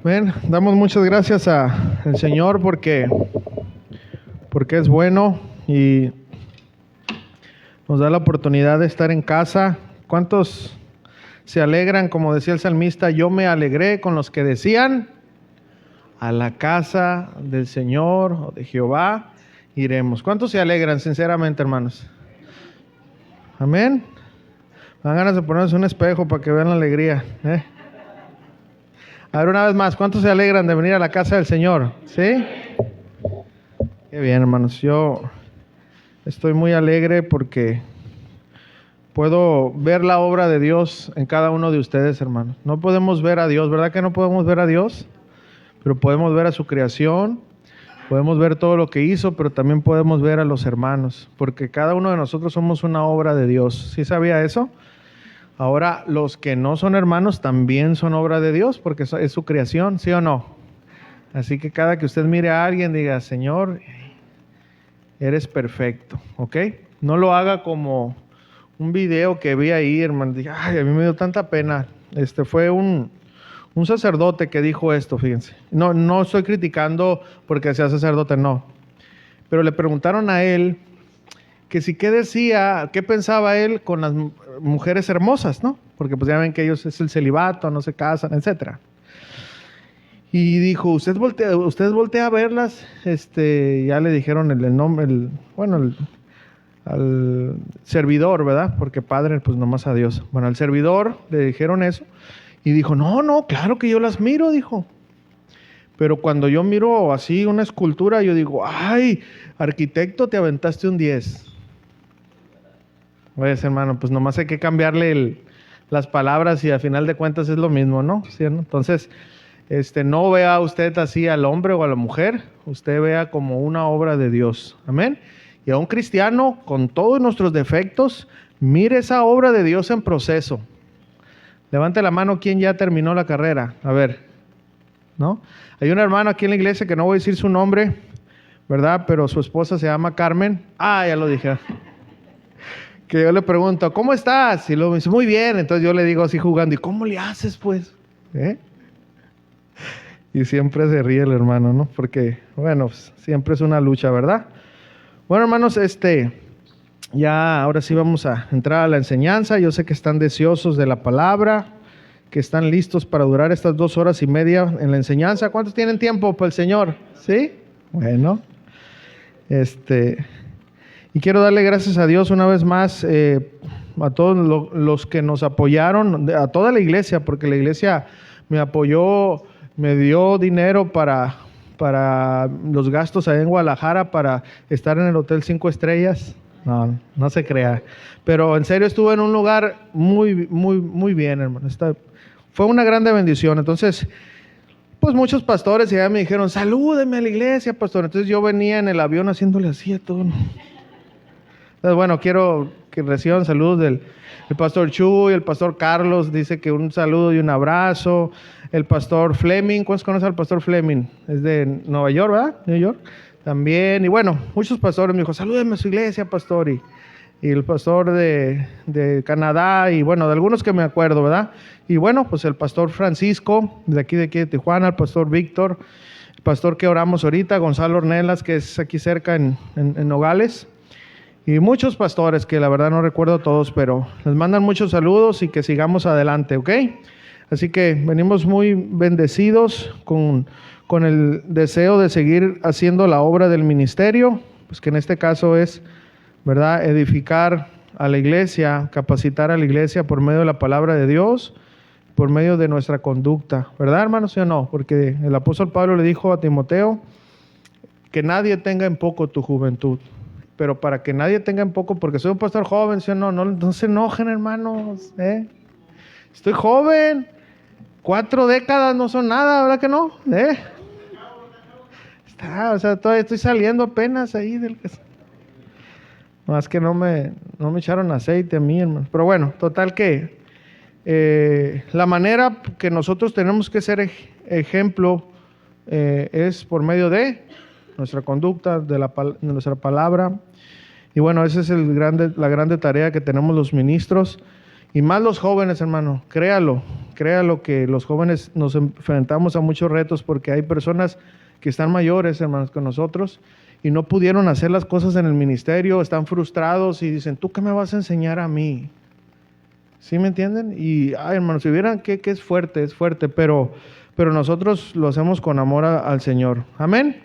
Ven, damos muchas gracias al Señor porque es bueno y nos da la oportunidad de estar en casa. ¿Cuántos se alegran? Como decía el salmista, yo me alegré con los que decían, a la casa del Señor o de Jehová iremos. ¿Cuántos se alegran sinceramente, hermanos? Amén. Me dan ganas de ponerse un espejo para que vean la alegría, ¿eh? A ver, una vez más, ¿cuántos se alegran de venir a la casa del Señor? ¿Sí? Qué bien, hermanos. Yo estoy muy alegre porque puedo ver la obra de Dios en cada uno de ustedes, hermanos. No podemos ver a Dios, ¿verdad que no podemos ver a Dios? Pero podemos ver a su creación, podemos ver todo lo que hizo, pero también podemos ver a los hermanos, porque cada uno de nosotros somos una obra de Dios. ¿Sí sabía eso? Ahora, los que no son hermanos también son obra de Dios, porque es su creación, ¿sí o no? Así que cada que usted mire a alguien, diga, Señor, eres perfecto, ¿ok? No lo haga como un video que vi ahí, hermano. Dije, ay, a mí me dio tanta pena. Fue un sacerdote que dijo esto, fíjense. No estoy criticando porque sea sacerdote, no. Pero le preguntaron a él que si qué decía, qué pensaba él con las mujeres hermosas, ¿no? Porque pues ya ven que ellos es el celibato, no se casan, etcétera. Y dijo, ¿usted voltea a verlas? Ya le dijeron el nombre, al servidor, ¿verdad? Porque padre, pues nomás a Dios. Bueno, al servidor le dijeron eso. Y dijo, no, claro que yo las miro, dijo. Pero cuando yo miro así una escultura, yo digo, ay, arquitecto, te aventaste un 10. Oye, hermano, pues nomás hay que cambiarle las palabras y al final de cuentas es lo mismo, ¿no? ¿Sí, no? Entonces, no vea usted así al hombre o a la mujer, usted vea como una obra de Dios. Amén. Y a un cristiano, con todos nuestros defectos, mire esa obra de Dios en proceso. Levante la mano quien ya terminó la carrera. A ver, ¿no? Hay un hermano aquí en la iglesia que no voy a decir su nombre, ¿verdad? Pero su esposa se llama Carmen. Ah, ya lo dije. Que yo le pregunto, ¿cómo estás? Y luego me dice, muy bien. Entonces yo le digo así jugando, ¿y cómo le haces, pues? Y siempre se ríe el hermano, ¿no? Porque, bueno, pues, siempre es una lucha, ¿verdad? Bueno, hermanos, ya ahora sí vamos a entrar a la enseñanza. Yo sé que están deseosos de la palabra, que están listos para durar estas 2 horas y media en la enseñanza. ¿Cuántos tienen tiempo para el Señor? ¿Sí? Bueno. Y quiero darle gracias a Dios una vez más a todos los que nos apoyaron, a toda la iglesia, porque la iglesia me apoyó, me dio dinero para los gastos allá en Guadalajara, para estar en el Hotel 5 Estrellas. No se crea. Pero en serio estuve en un lugar muy, muy, muy bien, hermano. Fue una grande bendición. Entonces, pues muchos pastores ya me dijeron, salúdeme a la iglesia, pastor. Entonces yo venía en el avión haciéndole así a todo. Entonces, bueno, quiero que reciban saludos del pastor Chuy, el pastor Carlos, dice que un saludo y un abrazo. El pastor Fleming, ¿cuántos conocen al pastor Fleming? Es de Nueva York, ¿verdad? New York. También, y bueno, muchos pastores me dijo, salúdeme a su iglesia, pastor. Y el pastor de Canadá, y bueno, de algunos que me acuerdo, ¿verdad? Y bueno, pues el pastor Francisco, de aquí de Tijuana, el pastor Víctor, el pastor que oramos ahorita, Gonzalo Ornelas, que es aquí cerca en Nogales. Y muchos pastores que la verdad no recuerdo todos, pero les mandan muchos saludos y que sigamos adelante, ¿ok? Así que venimos muy bendecidos con el deseo de seguir haciendo la obra del ministerio, pues que en este caso es, ¿verdad?, edificar a la iglesia, capacitar a la iglesia por medio de la palabra de Dios, por medio de nuestra conducta, ¿verdad, hermanos? ¿Sí o no? Porque el apóstol Pablo le dijo a Timoteo que nadie tenga en poco tu juventud. Pero para que nadie tenga en poco, porque soy un pastor joven, ¿sí o no? No se enojen, hermanos, Estoy joven. 4 décadas no son nada, ¿verdad que no? Todavía estoy saliendo apenas ahí Más que no me echaron aceite a mí, hermano. Pero bueno, total que la manera que nosotros tenemos que ser ejemplo es por medio de nuestra conducta, de nuestra palabra. Y bueno, esa es la grande tarea que tenemos los ministros. Y más los jóvenes, hermano, créalo que los jóvenes nos enfrentamos a muchos retos porque hay personas que están mayores, hermanos, que nosotros y no pudieron hacer las cosas en el ministerio, están frustrados y dicen, ¿tú qué me vas a enseñar a mí? ¿Sí me entienden? Y, ay, hermanos, si vieran que es fuerte, pero nosotros lo hacemos con amor al Señor. Amén.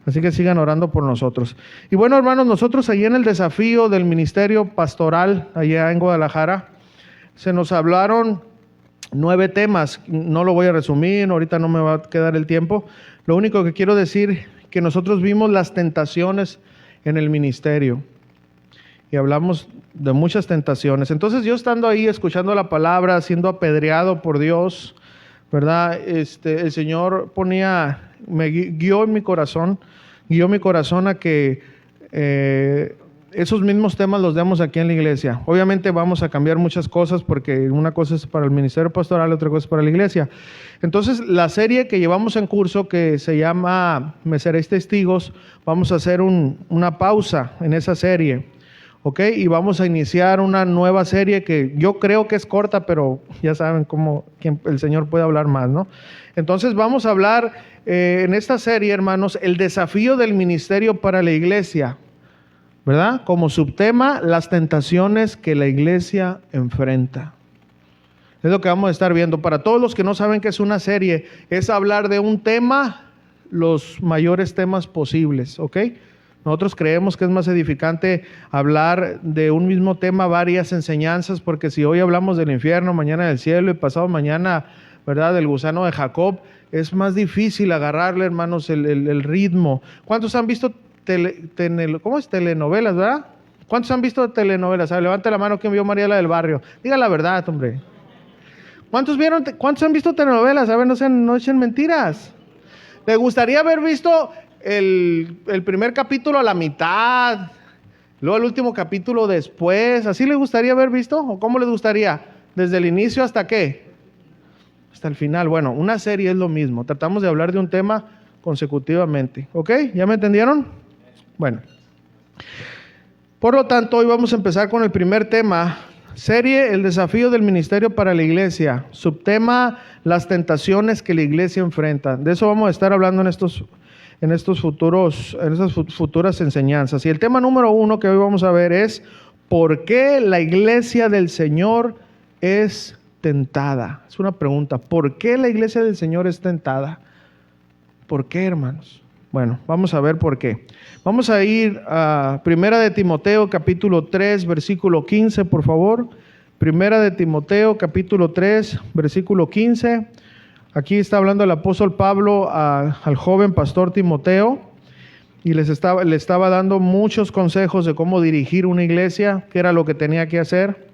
Así que sigan orando por nosotros. Y bueno, hermanos, nosotros allí en el desafío del ministerio pastoral, allá en Guadalajara, se nos hablaron 9 temas. No lo voy a resumir, ahorita no me va a quedar el tiempo. Lo único que quiero decir que nosotros vimos las tentaciones en el ministerio. Y hablamos de muchas tentaciones. Entonces yo estando ahí escuchando la palabra, siendo apedreado por Dios, ¿verdad? El Señor me guió mi corazón a que esos mismos temas los demos aquí en la iglesia. Obviamente vamos a cambiar muchas cosas porque una cosa es para el ministerio pastoral, otra cosa es para la iglesia. Entonces la serie que llevamos en curso, que se llama Me Seréis Testigos, vamos a hacer una pausa en esa serie. ¿Ok? Y vamos a iniciar una nueva serie que yo creo que es corta, pero ya saben cómo el Señor puede hablar más, ¿no? Entonces vamos a hablar en esta serie, hermanos, el desafío del ministerio para la iglesia, ¿verdad? Como subtema, las tentaciones que la iglesia enfrenta. Es lo que vamos a estar viendo. Para todos los que no saben qué es una serie, es hablar de un tema, los mayores temas posibles, ¿ok? Nosotros creemos que es más edificante hablar de un mismo tema, varias enseñanzas, porque si hoy hablamos del infierno, mañana del cielo y pasado mañana, ¿verdad?, del gusano de Jacob, es más difícil agarrarle, hermanos, el ritmo. ¿Cuántos han visto telenovelas, verdad? ¿Cuántos han visto telenovelas? A ver, levante la mano quien vio Mariela del Barrio. Diga la verdad, hombre. ¿Cuántos han visto telenovelas? A ver, no echen mentiras. ¿Le gustaría haber visto el primer capítulo a la mitad, luego el último capítulo después? ¿Así le gustaría haber visto? ¿O cómo les gustaría? ¿Desde el inicio hasta qué? Hasta el final. Bueno, una serie es lo mismo. Tratamos de hablar de un tema consecutivamente. ¿Ok? ¿Ya me entendieron? Bueno. Por lo tanto, hoy vamos a empezar con el primer tema. Serie, el desafío del ministerio para la iglesia. Subtema, las tentaciones que la iglesia enfrenta. De eso vamos a estar hablando en esas futuras enseñanzas. Y el tema número 1 que hoy vamos a ver es ¿por qué la iglesia del Señor es tentada? Es una pregunta. ¿Por qué la iglesia del Señor es tentada? ¿Por qué, hermanos? Bueno, vamos a ver por qué. Vamos a ir a Primera de Timoteo, capítulo 3, versículo 15, por favor. Primera de Timoteo, capítulo 3, versículo 15. Aquí está hablando el apóstol Pablo al joven pastor Timoteo y le estaba dando muchos consejos de cómo dirigir una iglesia, qué era lo que tenía que hacer.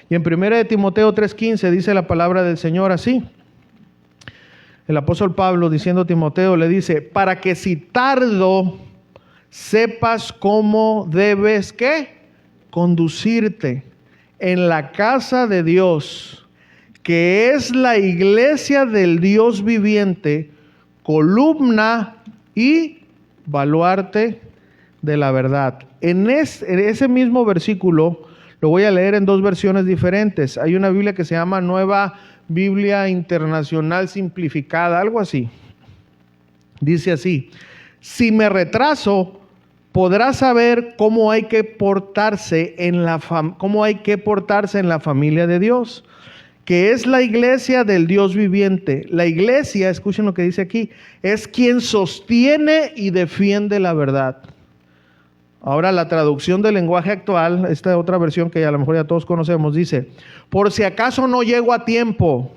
Y en 1 de Timoteo 3:15 dice la palabra del Señor así. El apóstol Pablo diciendo a Timoteo le dice, para que si tardo sepas cómo debes, ¿qué? Conducirte en la casa de Dios, que es la iglesia del Dios viviente, columna y baluarte de la verdad. En ese mismo versículo, lo voy a leer en 2 versiones diferentes. Hay una Biblia que se llama Nueva Biblia Internacional Simplificada, algo así. Dice así, si me retraso, podrás saber cómo hay que portarse en la familia de Dios, que es la iglesia del Dios viviente. La iglesia, escuchen lo que dice aquí, es quien sostiene y defiende la verdad. Ahora la traducción del lenguaje actual, esta otra versión que a lo mejor ya todos conocemos, dice, por si acaso no llego a tiempo,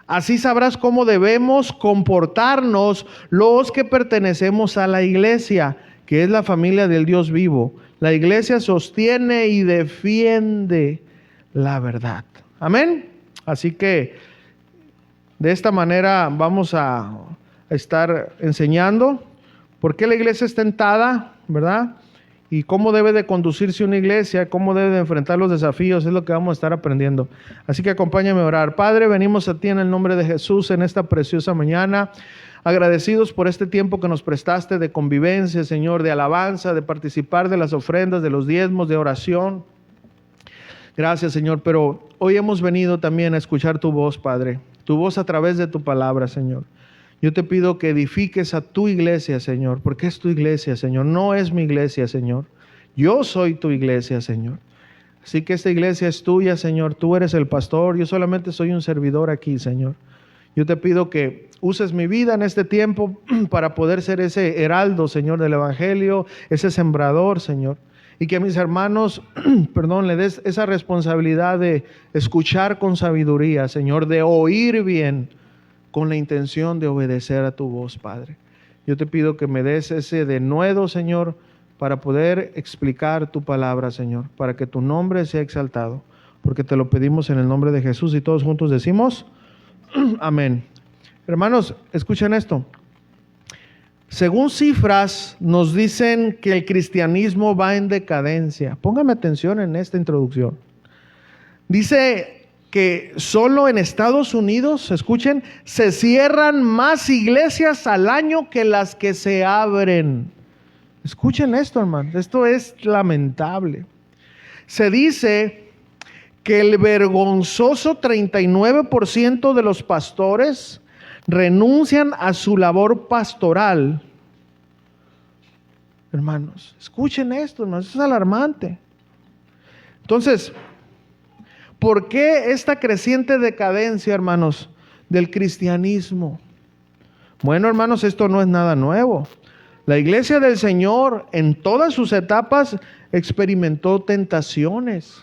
así sabrás cómo debemos comportarnos los que pertenecemos a la iglesia, que es la familia del Dios vivo. La iglesia sostiene y defiende la verdad. Amén. Así que de esta manera vamos a estar enseñando por qué la iglesia es tentada, ¿verdad? Y cómo debe de conducirse una iglesia, cómo debe de enfrentar los desafíos, es lo que vamos a estar aprendiendo. Así que acompáñame a orar. Padre, venimos a ti en el nombre de Jesús en esta preciosa mañana, agradecidos por este tiempo que nos prestaste de convivencia, Señor, de alabanza, de participar de las ofrendas, de los diezmos, de oración. Gracias, Señor, pero hoy hemos venido también a escuchar tu voz, Padre, tu voz a través de tu palabra, Señor. Yo te pido que edifiques a tu iglesia, Señor, porque es tu iglesia, Señor, no es mi iglesia, Señor. Yo soy tu iglesia, Señor. Así que esta iglesia es tuya, Señor, tú eres el pastor, yo solamente soy un servidor aquí, Señor. Yo te pido que uses mi vida en este tiempo para poder ser ese heraldo, Señor, del Evangelio, ese sembrador, Señor. Y que a mis hermanos, le des esa responsabilidad de escuchar con sabiduría, Señor, de oír bien, con la intención de obedecer a tu voz, Padre. Yo te pido que me des ese denuedo, Señor, para poder explicar tu palabra, Señor, para que tu nombre sea exaltado, porque te lo pedimos en el nombre de Jesús y todos juntos decimos, amén. Hermanos, escuchen esto. Según cifras, nos dicen que el cristianismo va en decadencia. Póngame atención en esta introducción. Dice que solo en Estados Unidos, escuchen, se cierran más iglesias al año que las que se abren. Escuchen esto, hermanos. Esto es lamentable. Se dice que el vergonzoso 39% de los pastores renuncian a su labor pastoral. Hermanos, escuchen esto, hermanos, esto es alarmante. Entonces, ¿por qué esta creciente decadencia, hermanos, del cristianismo? Bueno, hermanos, esto no es nada nuevo. La iglesia del Señor en todas sus etapas experimentó tentaciones.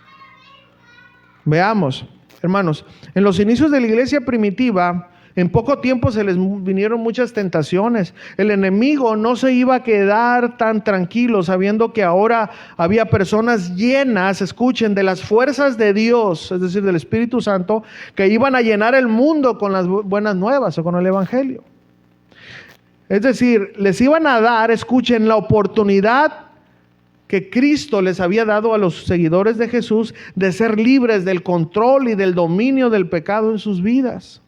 Veamos, hermanos, en los inicios de la iglesia primitiva, en poco tiempo se les vinieron muchas tentaciones. El enemigo no se iba a quedar tan tranquilo sabiendo que ahora había personas llenas, escuchen, de las fuerzas de Dios, es decir, del Espíritu Santo, que iban a llenar el mundo con las buenas nuevas o con el Evangelio. Es decir, les iban a dar, escuchen, la oportunidad que Cristo les había dado a los seguidores de Jesús de ser libres del control y del dominio del pecado en sus vidas.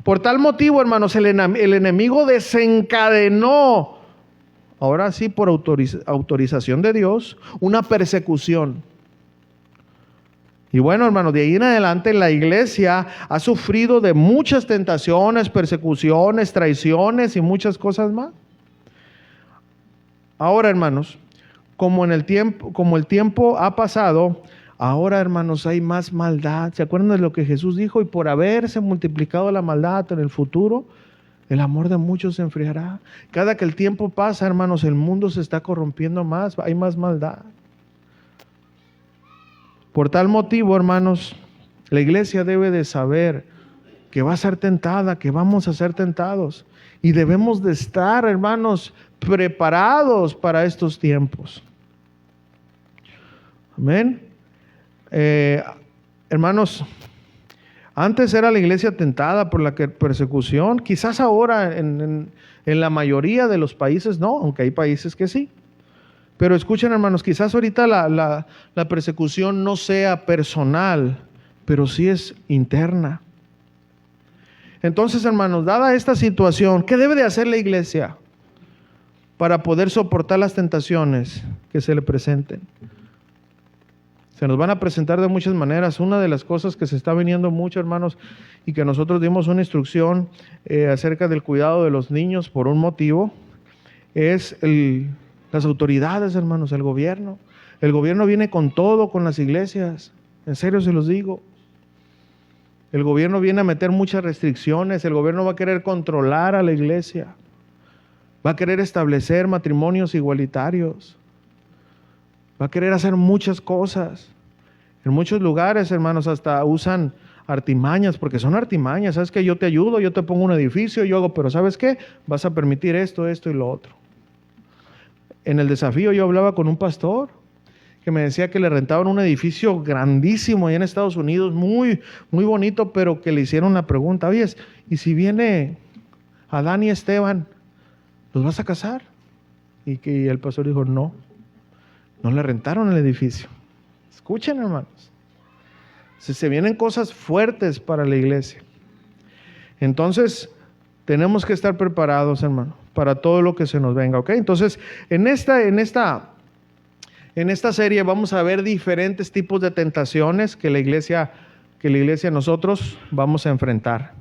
Por tal motivo, hermanos, el enemigo desencadenó, ahora sí por autorización de Dios, una persecución. Y bueno, hermanos, de ahí en adelante la iglesia ha sufrido de muchas tentaciones, persecuciones, traiciones y muchas cosas más. Ahora, hermanos, como el tiempo ha pasado, ahora, hermanos, hay más maldad. ¿Se acuerdan de lo que Jesús dijo? Y por haberse multiplicado la maldad en el futuro, el amor de muchos se enfriará. Cada que el tiempo pasa, hermanos, el mundo se está corrompiendo más, hay más maldad. Por tal motivo, hermanos, la iglesia debe de saber que va a ser tentada, que vamos a ser tentados. Y debemos de estar, hermanos, preparados para estos tiempos. Amén. Hermanos, antes era la iglesia tentada por la persecución. Quizás ahora en la mayoría de los países no, aunque hay países que sí. Pero escuchen, hermanos, quizás ahorita la persecución no sea personal, pero sí es interna. Entonces, hermanos, dada esta situación, ¿qué debe de hacer la iglesia para poder soportar las tentaciones que se le presenten? Se nos van a presentar de muchas maneras. Una de las cosas que se está viniendo mucho, hermanos, y que nosotros dimos una instrucción acerca del cuidado de los niños por un motivo, es las autoridades, hermanos, el gobierno. El gobierno viene con todo, con las iglesias. En serio se los digo. El gobierno viene a meter muchas restricciones. El gobierno va a querer controlar a la iglesia. Va a querer establecer matrimonios igualitarios. Va a querer hacer muchas cosas. En muchos lugares, hermanos, hasta usan artimañas, porque son artimañas. ¿Sabes qué? Yo te ayudo, yo te pongo un edificio, yo hago, pero ¿sabes qué? Vas a permitir esto, esto y lo otro. En el desafío yo hablaba con un pastor que me decía que le rentaban un edificio grandísimo allá en Estados Unidos, muy, muy bonito, pero que le hicieron la pregunta, oye, ¿y si viene Adán y Esteban, los vas a casar? Y que el pastor dijo, no le rentaron el edificio. Escuchen, hermanos. Se vienen cosas fuertes para la iglesia. Entonces, tenemos que estar preparados, hermano, para todo lo que se nos venga, ¿ok? Entonces, en esta En esta serie vamos a ver diferentes tipos de tentaciones que la iglesia nosotros vamos a enfrentar.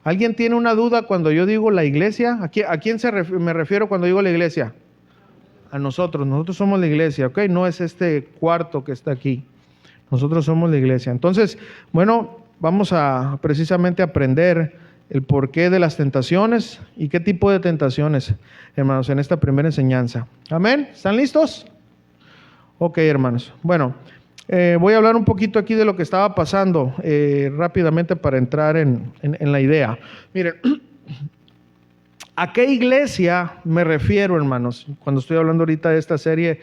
¿Alguien tiene una duda cuando yo digo la iglesia? ¿A quién me refiero cuando digo la iglesia? A nosotros somos la iglesia, ¿ok? No es este cuarto que está aquí. Nosotros somos la iglesia. Entonces, bueno, vamos a precisamente aprender el porqué de las tentaciones y qué tipo de tentaciones, hermanos, en esta primera enseñanza. Amén. ¿Están listos? Ok, hermanos. Bueno, voy a hablar un poquito aquí de lo que estaba pasando rápidamente para entrar en la idea. Miren, ¿a qué iglesia me refiero, hermanos? Cuando estoy hablando ahorita de esta serie,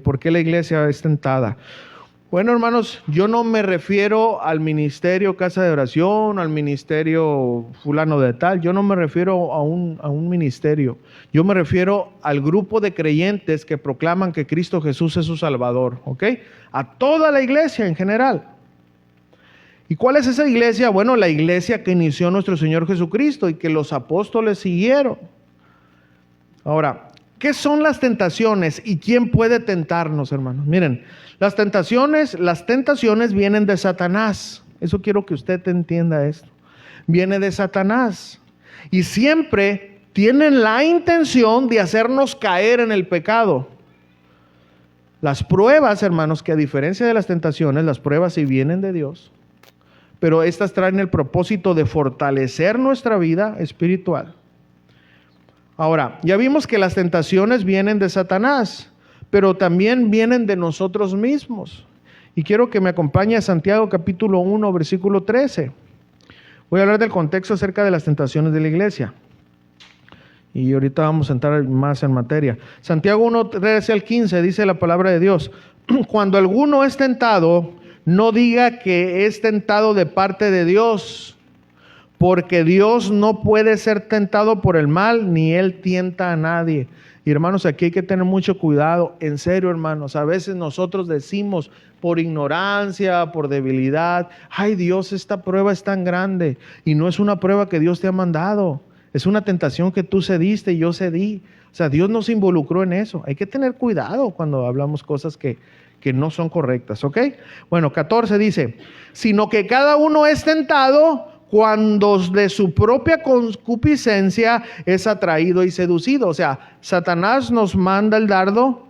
¿por qué la iglesia es tentada? Bueno, hermanos, yo no me refiero al ministerio Casa de Oración, al ministerio fulano de tal. Yo no me refiero a un ministerio. Yo me refiero al grupo de creyentes que proclaman que Cristo Jesús es su Salvador, ¿ok? A toda la iglesia en general. ¿Y cuál es esa iglesia? Bueno, la iglesia que inició nuestro Señor Jesucristo y que los apóstoles siguieron. Ahora, ¿qué son las tentaciones y quién puede tentarnos, hermanos? Miren, las tentaciones vienen de Satanás. Eso quiero que usted entienda esto. Viene de Satanás. Y siempre tienen la intención de hacernos caer en el pecado. Las pruebas, hermanos, que a diferencia de las tentaciones, las pruebas sí vienen de Dios. Pero estas traen el propósito de fortalecer nuestra vida espiritual. Ahora, ya vimos que las tentaciones vienen de Satanás, pero también vienen de nosotros mismos. Y quiero que me acompañe a Santiago capítulo 1, versículo 13. Voy a hablar del contexto acerca de las tentaciones de la iglesia. Y ahorita vamos a entrar más en materia. Santiago 1, 13 al 15 dice la palabra de Dios: cuando alguno es tentado, no diga que es tentado de parte de Dios, porque Dios no puede ser tentado por el mal, ni Él tienta a nadie. Y hermanos, aquí hay que tener mucho cuidado. En serio, hermanos, a veces nosotros decimos por ignorancia, por debilidad: ay, Dios, esta prueba es tan grande. Y no es una prueba que Dios te ha mandado. Es una tentación que tú cediste y yo cedí. O sea, Dios no se involucró en eso. Hay que tener cuidado cuando hablamos cosas que no son correctas, ¿ok? Bueno, 14 dice: sino que cada uno es tentado cuando de su propia concupiscencia es atraído y seducido. O sea, Satanás nos manda el dardo.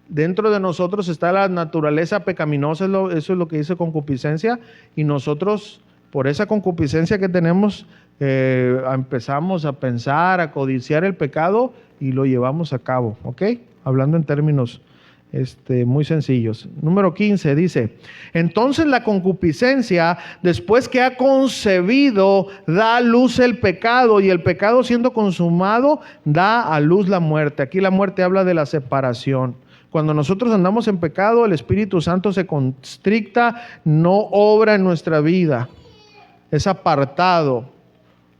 Dentro de nosotros está la naturaleza pecaminosa, eso es lo que dice concupiscencia. Y nosotros, por esa concupiscencia que tenemos, empezamos a pensar, a codiciar el pecado y lo llevamos a cabo, ¿ok? Hablando en términos muy sencillos. Número 15 dice: entonces la concupiscencia, después que ha concebido, da a luz el pecado, y el pecado, siendo consumado, da a luz la muerte. Aquí la muerte habla de la separación. Cuando nosotros andamos en pecado, el Espíritu Santo se constricta, no obra en nuestra vida, es apartado.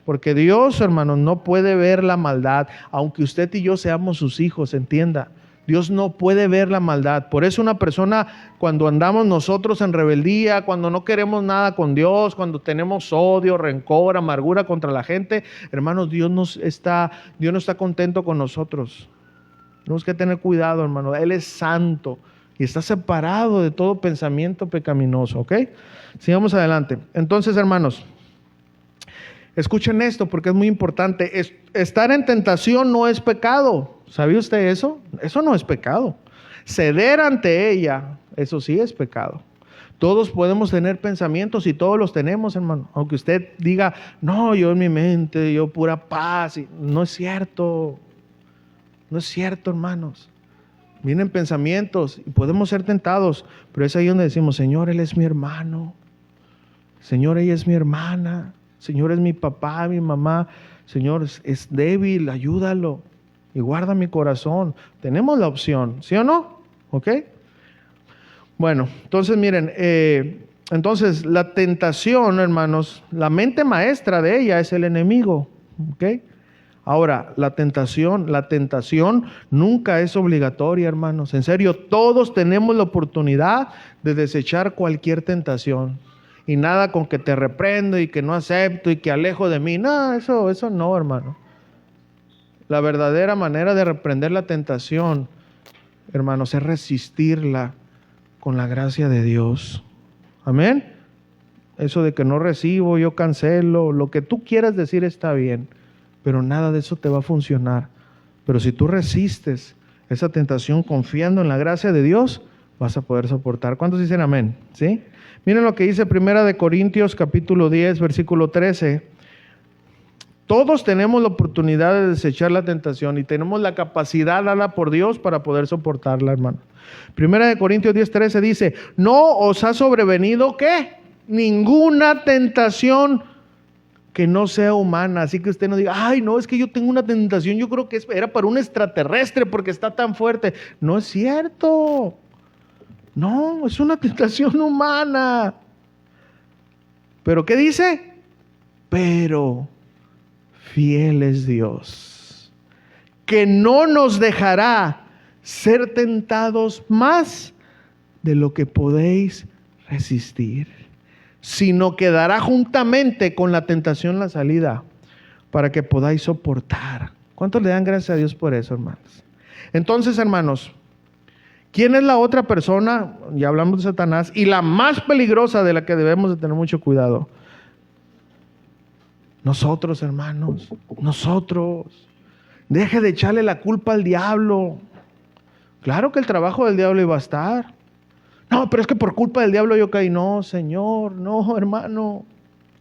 Porque Dios, hermanos, no puede ver la maldad, aunque usted y yo seamos sus hijos, entienda. Dios no puede ver la maldad. Por eso una persona, cuando andamos nosotros en rebeldía, cuando no queremos nada con Dios, cuando tenemos odio, rencor, amargura contra la gente, hermanos, Dios no está contento con nosotros. Tenemos que tener cuidado, hermano. Él es santo y está separado de todo pensamiento pecaminoso, ¿ok? Sigamos adelante. Entonces, hermanos, escuchen esto porque es muy importante. Estar en tentación no es pecado. ¿Sabía usted eso? Eso no es pecado. Ceder ante ella, eso sí es pecado. Todos podemos tener pensamientos y todos los tenemos, hermano. Aunque usted diga: no, yo en mi mente, yo pura paz. No es cierto. No es cierto, hermanos. Vienen pensamientos y podemos ser tentados. Pero es ahí donde decimos: Señor, Él es mi hermano. Señor, ella es mi hermana. Señor, es mi papá, mi mamá. Señor, es débil, ayúdalo. Y guarda mi corazón. Tenemos la opción, ¿sí o no? ¿Ok? Bueno, entonces miren, entonces la tentación, hermanos, la mente maestra de ella es el enemigo. ¿Ok? Ahora, la tentación nunca es obligatoria, hermanos. En serio, todos tenemos la oportunidad de desechar cualquier tentación. Y nada con que te reprendo y que no acepto y que alejo de mí. No, eso no, hermano. La verdadera manera de reprender la tentación hermanos, es resistirla con la gracia de Dios. Amén. Eso de que no recibo, yo cancelo, lo que tú quieras decir está bien, pero nada de eso te va a funcionar. Pero si tú resistes esa tentación confiando en la gracia de Dios, vas a poder soportar. ¿Cuántos dicen amén? ¿Sí? Miren lo que dice 1 Corintios capítulo 10, versículo 13. Todos tenemos la oportunidad de desechar la tentación y tenemos la capacidad dada por Dios para poder soportarla, hermano. 1 Corintios 10, 13 dice, no os ha sobrevenido, ¿qué? Ninguna tentación que no sea humana. Así que usted no diga, ay, no, es que yo tengo una tentación, yo creo que era para un extraterrestre porque está tan fuerte. No es cierto. No, es una tentación humana. ¿Pero qué dice? Pero fiel es Dios, que no nos dejará ser tentados más de lo que podéis resistir, sino que dará juntamente con la tentación la salida para que podáis soportar. ¿Cuántos le dan gracias a Dios por eso, hermanos? Entonces, hermanos, ¿quién es la otra persona? Ya hablamos de Satanás, y la más peligrosa de la que debemos de tener mucho cuidado. Nosotros, hermanos, nosotros. Deje de echarle la culpa al diablo. Claro que el trabajo del diablo iba a estar. No, pero es que por culpa del diablo yo caí. No, Señor, no, hermano,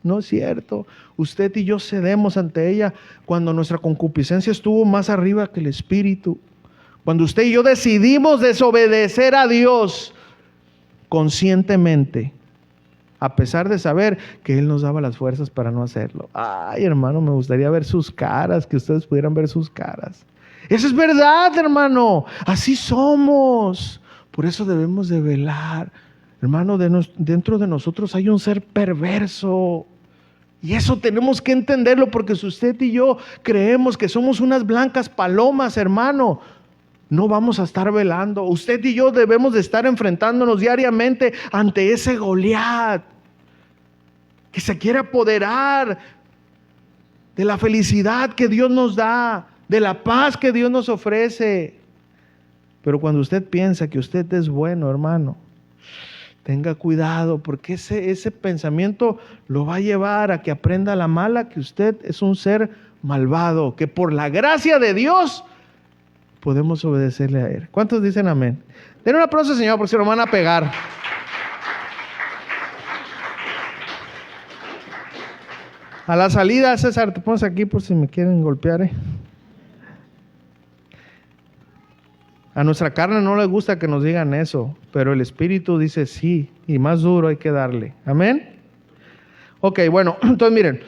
no es cierto. Usted y yo cedemos ante ella cuando nuestra concupiscencia estuvo más arriba que el espíritu. Cuando usted y yo decidimos desobedecer a Dios conscientemente, a pesar de saber que Él nos daba las fuerzas para no hacerlo. Ay, hermano, me gustaría ver sus caras, que ustedes pudieran ver sus caras. Eso es verdad, hermano. Así somos. Por eso debemos de velar. Hermano, dentro de nosotros hay un ser perverso. Y eso tenemos que entenderlo, porque si usted y yo creemos que somos unas blancas palomas, hermano, no vamos a estar velando. Usted y yo debemos de estar enfrentándonos diariamente ante ese Goliat que se quiere apoderar de la felicidad que Dios nos da, de la paz que Dios nos ofrece. Pero cuando usted piensa que usted es bueno, hermano, tenga cuidado, porque ese pensamiento lo va a llevar a que aprenda a la mala que usted es un ser malvado, que por la gracia de Dios podemos obedecerle a Él. ¿Cuántos dicen amén? Den un aplauso, Señor, porque se lo van a pegar. A la salida, César, te pones aquí por si me quieren golpear. A nuestra carne no le gusta que nos digan eso, pero el Espíritu dice sí, y más duro hay que darle. Amén. Ok, bueno, entonces miren,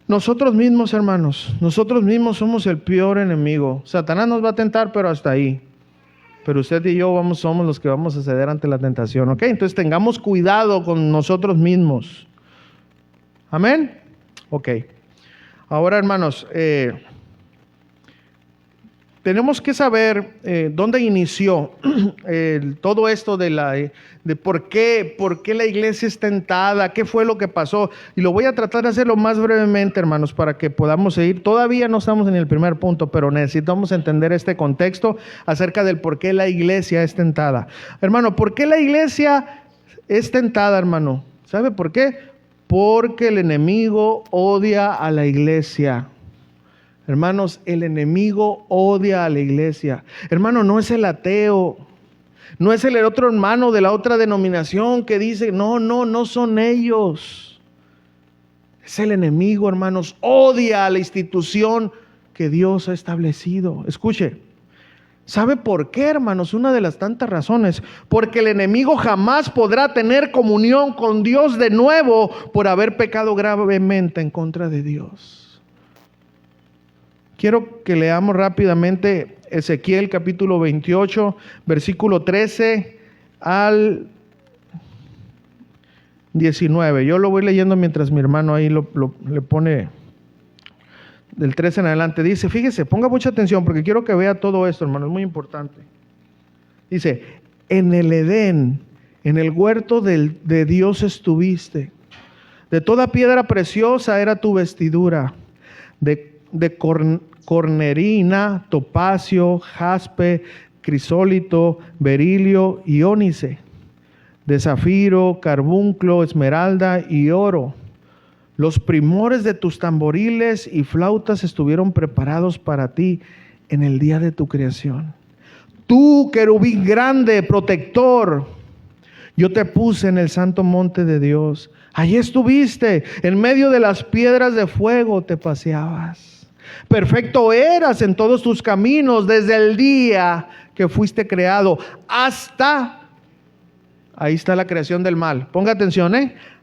nosotros mismos, hermanos, nosotros mismos somos el peor enemigo. Satanás nos va a tentar, pero hasta ahí. Pero usted y yo somos los que vamos a ceder ante la tentación. Ok, entonces tengamos cuidado con nosotros mismos. Amén. Ok. Ahora, hermanos, tenemos que saber dónde inició todo esto de por qué la iglesia es tentada, qué fue lo que pasó. Y lo voy a tratar de hacerlo más brevemente, hermanos, para que podamos seguir. Todavía no estamos en el primer punto, pero necesitamos entender este contexto acerca del por qué la iglesia es tentada. Hermano, ¿por qué la iglesia es tentada, hermano? ¿Sabe por qué? Porque el enemigo odia a la iglesia. Hermanos, el enemigo odia a la iglesia. Hermano, no es el ateo, no es el otro hermano de la otra denominación que dice, no son ellos. Es el enemigo, hermanos, odia a la institución que Dios ha establecido. Escuche, ¿sabe por qué, hermanos? Una de las tantas razones, porque el enemigo jamás podrá tener comunión con Dios de nuevo por haber pecado gravemente en contra de Dios. Quiero que leamos rápidamente Ezequiel capítulo 28, versículo 13 al 19. Yo lo voy leyendo mientras mi hermano ahí le pone del 13 en adelante. Dice, fíjese, ponga mucha atención porque quiero que vea todo esto, hermano, es muy importante. Dice, en el Edén, en el huerto de Dios estuviste. De toda piedra preciosa era tu vestidura, de cornerina, topacio, jaspe, crisólito, berilio y ónice, de zafiro, carbunclo, esmeralda y oro. Los primores de tus tamboriles y flautas estuvieron preparados para ti en el día de tu creación. Tú, querubín grande, protector, yo te puse en el santo monte de Dios. Allí estuviste, en medio de las piedras de fuego te paseabas. Perfecto eras en todos tus caminos desde el día que fuiste creado hasta... Ahí está la creación del mal. Ponga atención,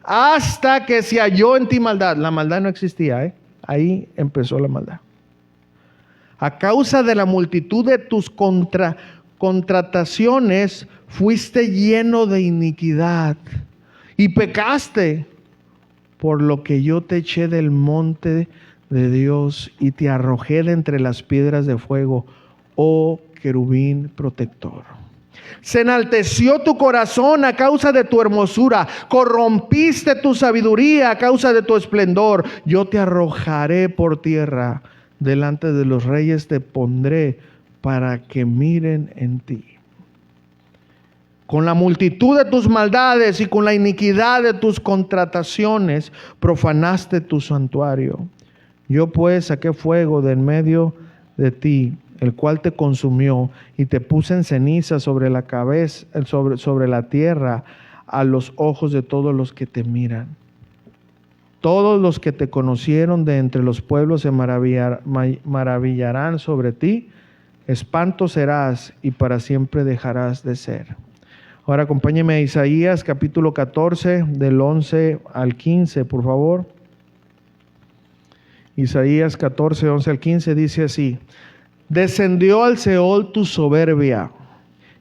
hasta que se halló en ti maldad. La maldad no existía, Ahí empezó la maldad. A causa de la multitud de tus contrataciones, fuiste lleno de iniquidad y pecaste, por lo que yo te eché del monte de Dios y te arrojé de entre las piedras de fuego, oh querubín protector. Se enalteció tu corazón a causa de tu hermosura, corrompiste tu sabiduría a causa de tu esplendor. Yo te arrojaré por tierra, delante de los reyes te pondré para que miren en ti. Con la multitud de tus maldades y con la iniquidad de tus contrataciones profanaste tu santuario. Yo pues saqué fuego de en medio de ti, el cual te consumió, y te puse en ceniza sobre la cabeza, sobre la tierra, a los ojos de todos los que te miran. Todos los que te conocieron de entre los pueblos se maravillarán sobre ti. Espanto serás y para siempre dejarás de ser. Ahora acompáñeme a Isaías capítulo 14, del 11 al 15, por favor. Isaías 14, 11 al 15 dice así: descendió al Seol tu soberbia,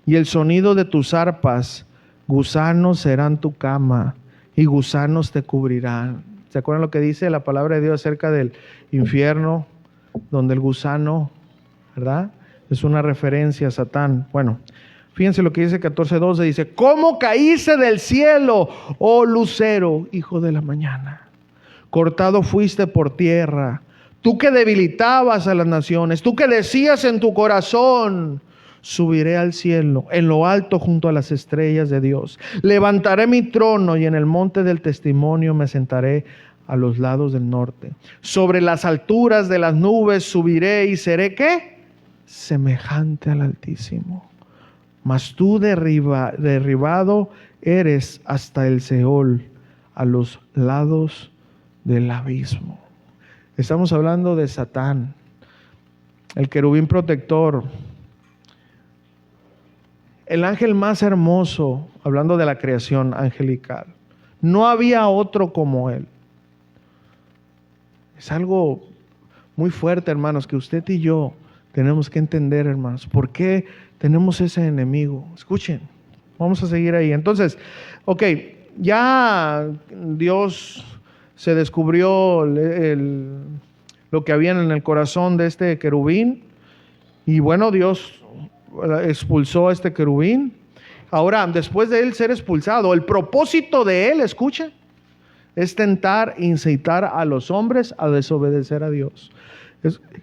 y el sonido de tus arpas, gusanos serán tu cama, y gusanos te cubrirán. ¿Se acuerdan lo que dice la palabra de Dios acerca del infierno, donde el gusano, ¿verdad?, es una referencia a Satán? Bueno, fíjense lo que dice 14:12, dice: ¿cómo caíste del cielo, oh lucero, hijo de la mañana? Cortado fuiste por tierra, tú que debilitabas a las naciones, tú que decías en tu corazón: subiré al cielo, en lo alto junto a las estrellas de Dios. Levantaré mi trono y en el monte del testimonio me sentaré a los lados del norte. Sobre las alturas de las nubes subiré y seré, ¿qué?, semejante al Altísimo. Mas tú derribado eres hasta el Seol, a los lados del abismo. Estamos hablando de Satán, el querubín protector, el ángel más hermoso, hablando de la creación angelical. No había otro como él. Es algo muy fuerte, hermanos, que usted y yo tenemos que entender, hermanos. ¿Por qué tenemos ese enemigo? Escuchen, vamos a seguir ahí. Entonces, ya Dios se descubrió lo que había en el corazón de este querubín. Y bueno, Dios expulsó a este querubín. Ahora, después de él ser expulsado, el propósito de él, escuchen, es tentar, incitar a los hombres a desobedecer a Dios.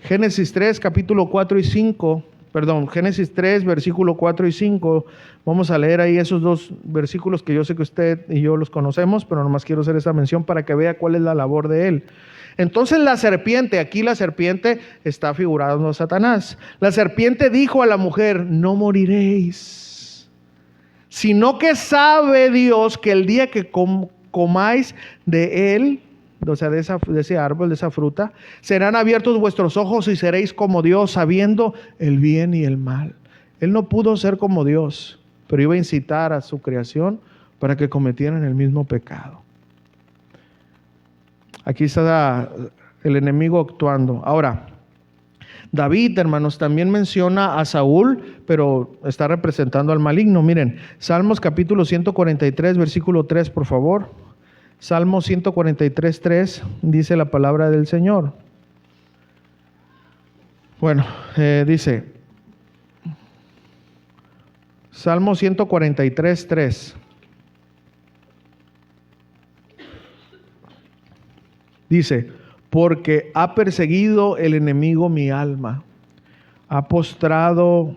Génesis 3, capítulo 4 y 5. Génesis 3, versículo 4 y 5. Vamos a leer ahí esos dos versículos que yo sé que usted y yo los conocemos, pero nomás quiero hacer esta mención para que vea cuál es la labor de él. Entonces la serpiente, aquí la serpiente está figurando a Satanás. La serpiente dijo a la mujer: no moriréis, sino que sabe Dios que el día que comáis de él, o sea, de ese árbol, de esa fruta, serán abiertos vuestros ojos y seréis como Dios, sabiendo el bien y el mal. Él no pudo ser como Dios, pero iba a incitar a su creación para que cometieran el mismo pecado. Aquí está el enemigo actuando. Ahora, David, hermanos, también menciona a Saúl, pero está representando al maligno. Miren, Salmos capítulo 143, versículo 3, por favor. Salmo 143, 3, dice la palabra del Señor. Bueno, dice, Salmo 143, 3. Dice: porque ha perseguido el enemigo mi alma, ha postrado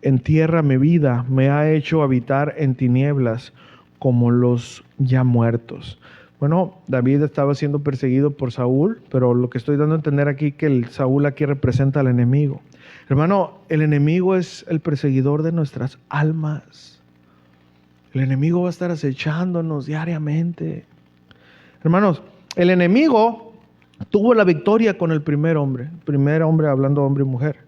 en tierra mi vida, me ha hecho habitar en tinieblas como los ya muertos. Bueno, David estaba siendo perseguido por Saúl, pero lo que estoy dando a entender aquí que el Saúl aquí representa al enemigo. Hermano, el enemigo es el perseguidor de nuestras almas. El enemigo va a estar acechándonos diariamente. Hermanos, el enemigo tuvo la victoria con el primer hombre hablando hombre y mujer,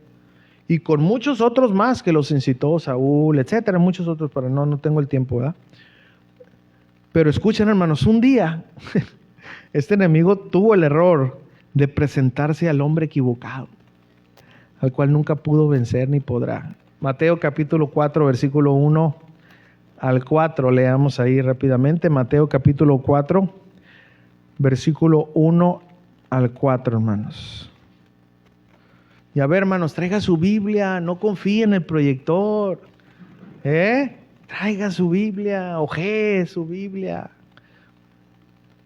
y con muchos otros más que los incitó, Saúl, etcétera, muchos otros, pero no tengo el tiempo, ¿verdad? Pero escuchen, hermanos, un día este enemigo tuvo el error de presentarse al hombre equivocado, al cual nunca pudo vencer ni podrá. Mateo capítulo 4, versículo 1 al 4, leamos ahí rápidamente. Mateo capítulo 4, versículo 1 al 4, hermanos. Y a ver, hermanos, traiga su Biblia, no confíe en el proyector, traiga su Biblia, ojee su Biblia.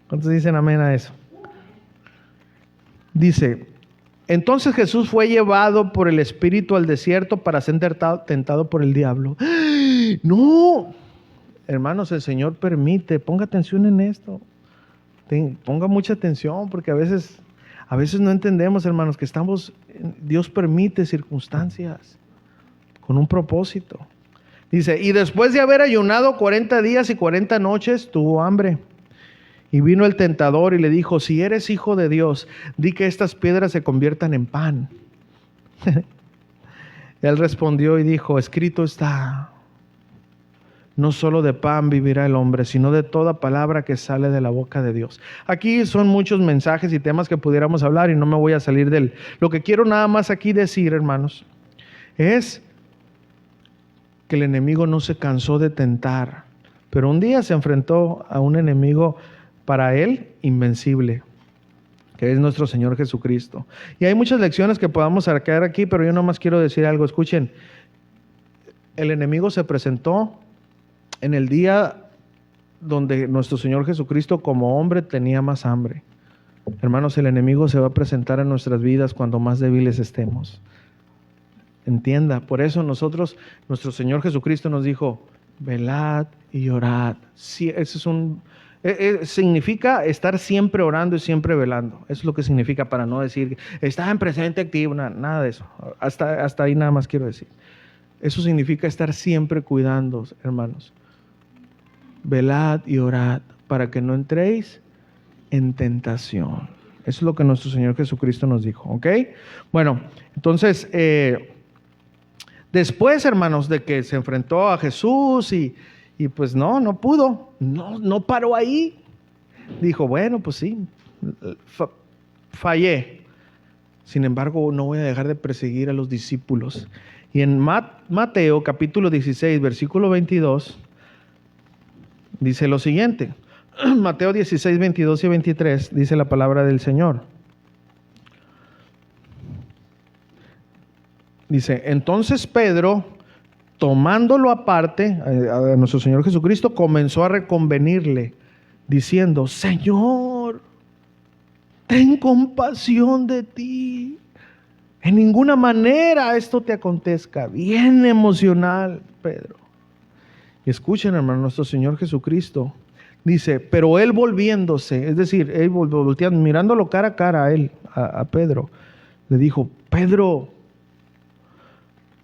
¿Cuántos dicen amén a eso? Dice: entonces Jesús fue llevado por el Espíritu al desierto para ser tentado por el diablo. No, hermanos, el Señor permite, ponga atención en esto. Ponga mucha atención, porque a veces no entendemos, hermanos, que Dios permite circunstancias con un propósito. Dice: y después de haber ayunado 40 días y 40 noches, tuvo hambre. Y vino el tentador y le dijo: si eres hijo de Dios, di que estas piedras se conviertan en pan. Él respondió y dijo: escrito está, no solo de pan vivirá el hombre, sino de toda palabra que sale de la boca de Dios. Aquí son muchos mensajes y temas que pudiéramos hablar y no me voy a salir de él. Lo que quiero nada más aquí decir, hermanos, es que el enemigo no se cansó de tentar, pero un día se enfrentó a un enemigo para él invencible, que es nuestro Señor Jesucristo. Y hay muchas lecciones que podamos sacar aquí, pero yo nomás quiero decir algo. Escuchen, el enemigo se presentó en el día donde nuestro Señor Jesucristo como hombre tenía más hambre. Hermanos, el enemigo se va a presentar en nuestras vidas cuando más débiles estemos. Entienda, por eso nuestro Señor Jesucristo nos dijo: velad y orad. Sí, significa estar siempre orando y siempre velando. Eso es lo que significa, para no decir está en presente activo, nada de eso. Hasta ahí nada más quiero decir. Eso significa estar siempre cuidando, hermanos. Velad y orad para que no entréis en tentación. Eso es lo que nuestro Señor Jesucristo nos dijo, ¿ok? Bueno, entonces, después, hermanos, de que se enfrentó a Jesús y pues no pudo, no paró ahí. Dijo: bueno, pues sí, fallé. Sin embargo, no voy a dejar de perseguir a los discípulos. Y en Mateo capítulo 16, versículo 22, dice lo siguiente. Mateo 16, 22 y 23 dice la palabra del Señor. Dice: entonces Pedro, tomándolo aparte, a nuestro Señor Jesucristo, comenzó a reconvenirle, diciendo: Señor, ten compasión de ti. En ninguna manera esto te acontezca. Bien emocional, Pedro. Y escuchen, hermano, nuestro Señor Jesucristo dice: pero él volviéndose, es decir, él volteando, mirándolo cara a cara a él, a Pedro, le dijo: Pedro,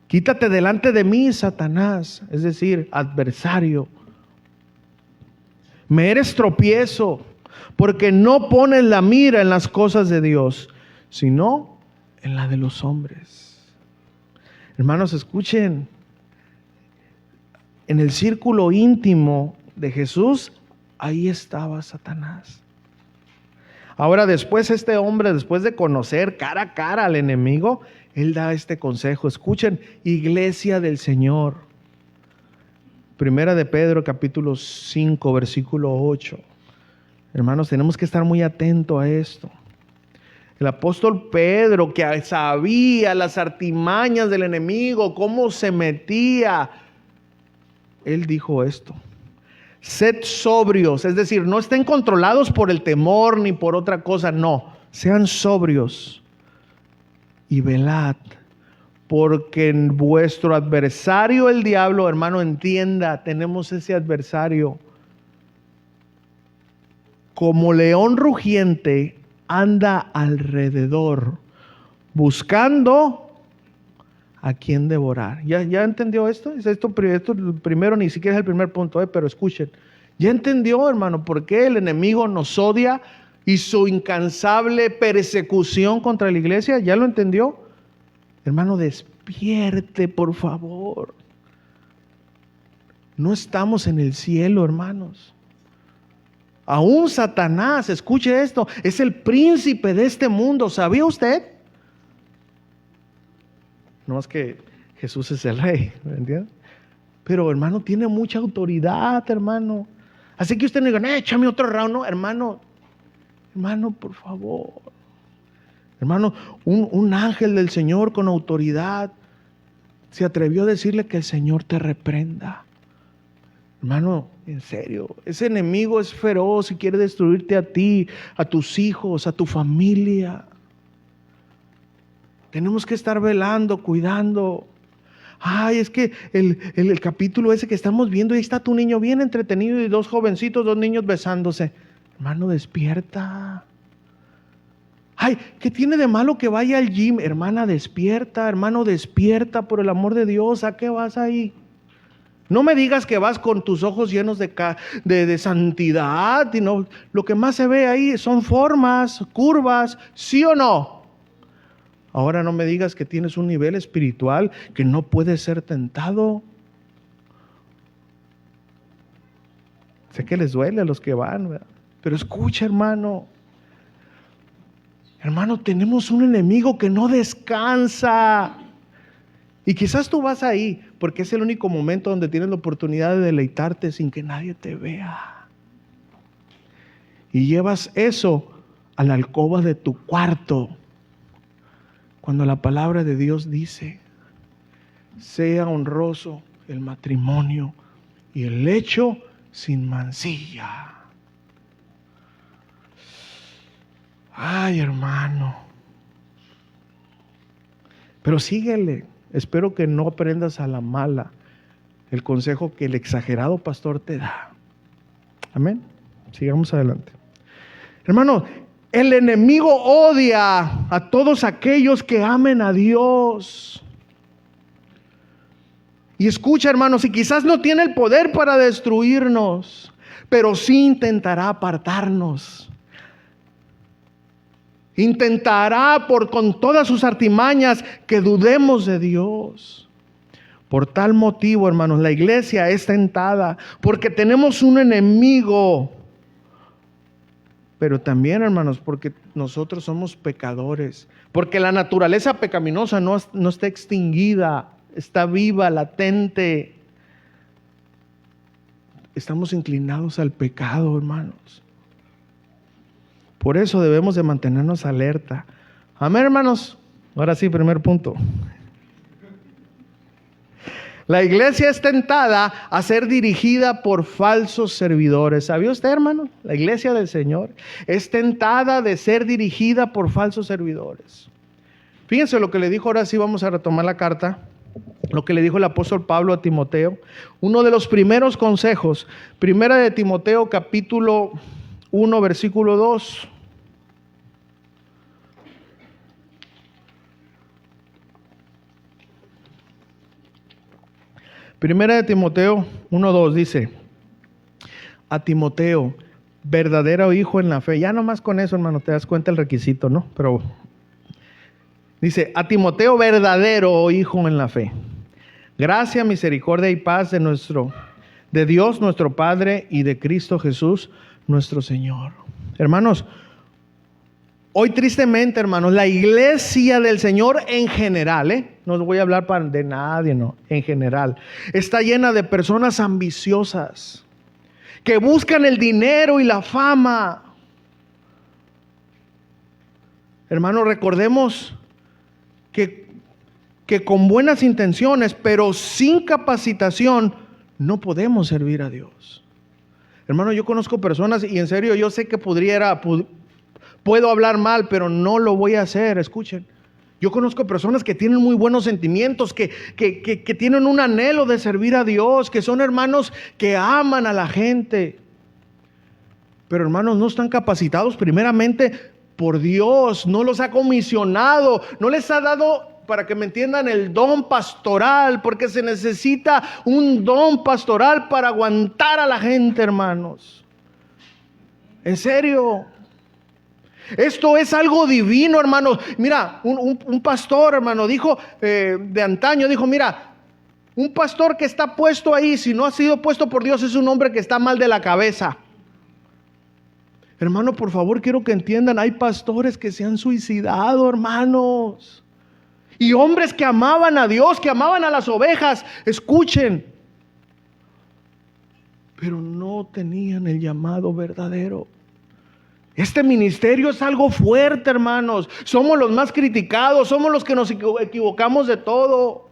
quítate delante de mí, Satanás, es decir, adversario. Me eres tropiezo, porque no pones la mira en las cosas de Dios, sino en la de los hombres. Hermanos, escuchen, en el círculo íntimo de Jesús, ahí estaba Satanás. Ahora, después este hombre, después de conocer cara a cara al enemigo, él da este consejo. Escuchen, iglesia del Señor. Primera de Pedro, capítulo 5, versículo 8. Hermanos, tenemos que estar muy atentos a esto. El apóstol Pedro, que sabía las artimañas del enemigo, cómo se metía, él dijo esto: sed sobrios, es decir, no estén controlados por el temor ni por otra cosa, no, sean sobrios y velad, Porque vuestro adversario, el diablo, hermano, entienda, tenemos ese adversario. Como león rugiente, anda alrededor, buscando a quien devorar. ¿Ya entendió esto? Esto primero, ni siquiera es el primer punto, pero escuchen. ¿Ya entendió, hermano, por qué el enemigo nos odia y su incansable persecución contra la iglesia? ¿Ya lo entendió? Hermano, despierte, por favor. No estamos en el cielo, hermanos. Aún Satanás, escuche esto, es el príncipe de este mundo. ¿Sabía usted? No es que Jesús es el rey, ¿me entiende? Pero, hermano, tiene mucha autoridad, hermano. Así que usted no diga, échame otro round, no, hermano, por favor. Hermano, un ángel del Señor con autoridad se atrevió a decirle que el Señor te reprenda. Hermano, en serio, ese enemigo es feroz y quiere destruirte a ti, a tus hijos, a tu familia. Tenemos que estar velando, cuidando. Ay, es que el capítulo ese que estamos viendo, ahí está tu niño bien entretenido y dos jovencitos, dos niños besándose. Hermano, despierta. Ay, ¿qué tiene de malo que vaya al gym? Hermana, despierta. Hermano, despierta, por el amor de Dios. ¿A qué vas ahí? No me digas que vas con tus ojos llenos de santidad. Y no, lo que más se ve ahí son formas, curvas, ¿sí o no? Ahora no me digas que tienes un nivel espiritual que no puede ser tentado. Sé que les duele a los que van, ¿verdad? Pero escucha, hermano. Hermano, tenemos un enemigo que no descansa. Y quizás tú vas ahí porque es el único momento donde tienes la oportunidad de deleitarte sin que nadie te vea. Y llevas eso a la alcoba de tu cuarto. Cuando la palabra de Dios dice, sea honroso el matrimonio y el lecho sin mancilla. Ay, hermano. Pero síguele. Espero que no aprendas a la mala el consejo que el exagerado pastor te da. Amén. Sigamos adelante. Hermano, el enemigo odia a todos aquellos que amen a Dios. Y escucha, hermanos, si quizás no tiene el poder para destruirnos, pero sí intentará apartarnos. Intentará con todas sus artimañas que dudemos de Dios. Por tal motivo, hermanos, la iglesia es tentada porque tenemos un enemigo. Pero también, hermanos, porque nosotros somos pecadores. Porque la naturaleza pecaminosa no está extinguida, está viva, latente. Estamos inclinados al pecado, hermanos. Por eso debemos de mantenernos alerta. Amén, hermanos. Ahora sí, primer punto. La iglesia es tentada a ser dirigida por falsos servidores. ¿Sabía usted, hermano? La iglesia del Señor es tentada de ser dirigida por falsos servidores. Fíjense lo que le dijo, ahora sí vamos a retomar la carta. Lo que le dijo el apóstol Pablo a Timoteo. Uno de los primeros consejos. Primera de Timoteo, capítulo 1, versículo 2. Primera de Timoteo 1:2 dice, a Timoteo, verdadero hijo en la fe. Ya nomás con eso, hermano, te das cuenta el requisito, ¿no? Pero dice, a Timoteo, verdadero hijo en la fe. Gracia, misericordia y paz de Dios nuestro Padre y de Cristo Jesús nuestro Señor. Hermanos, hoy tristemente, hermanos, la iglesia del Señor en general, no voy a hablar de nadie, no, en general, está llena de personas ambiciosas que buscan el dinero y la fama. Hermanos, recordemos que con buenas intenciones, pero sin capacitación, no podemos servir a Dios. Hermano, yo conozco personas y en serio yo sé que puedo hablar mal, pero no lo voy a hacer. Escuchen, Yo conozco personas que tienen muy buenos sentimientos, que tienen un anhelo de servir a Dios, que son hermanos que aman a la gente. Pero hermanos, no están capacitados primeramente por Dios, no los ha comisionado, no les ha dado, para que me entiendan, el don pastoral, porque se necesita un don pastoral para aguantar a la gente, hermanos. En serio. Esto es algo divino, hermanos. Mira, un pastor, hermano, dijo de antaño, dijo, mira, un pastor que está puesto ahí, si no ha sido puesto por Dios, es un hombre que está mal de la cabeza. Hermano, por favor, quiero que entiendan, hay pastores que se han suicidado, hermanos. Y hombres que amaban a Dios, que amaban a las ovejas. Escuchen. Pero no tenían el llamado verdadero. Este ministerio es algo fuerte, hermanos. Somos los más criticados, somos los que nos equivocamos de todo.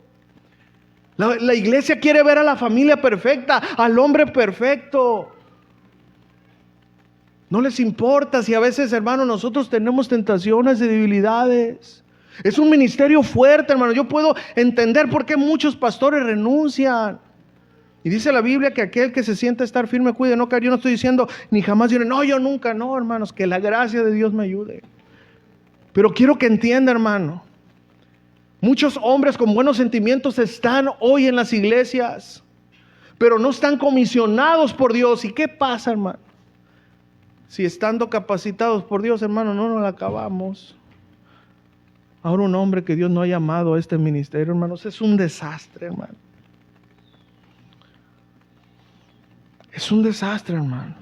La iglesia quiere ver a la familia perfecta, al hombre perfecto. No les importa si a veces, hermanos, nosotros tenemos tentaciones y debilidades. Es un ministerio fuerte, hermano. Yo puedo entender por qué muchos pastores renuncian. Y dice la Biblia que aquel que se sienta estar firme, cuide, no caer. Yo no estoy diciendo ni jamás diré, no, yo nunca, no, hermanos, que la gracia de Dios me ayude. Pero quiero que entienda, hermano, muchos hombres con buenos sentimientos están hoy en las iglesias, pero no están comisionados por Dios. ¿Y qué pasa, hermano? Si estando capacitados por Dios, hermano, no nos la acabamos. Ahora un hombre que Dios no ha llamado a este ministerio, hermanos, es un desastre, hermano. Es un desastre, hermano.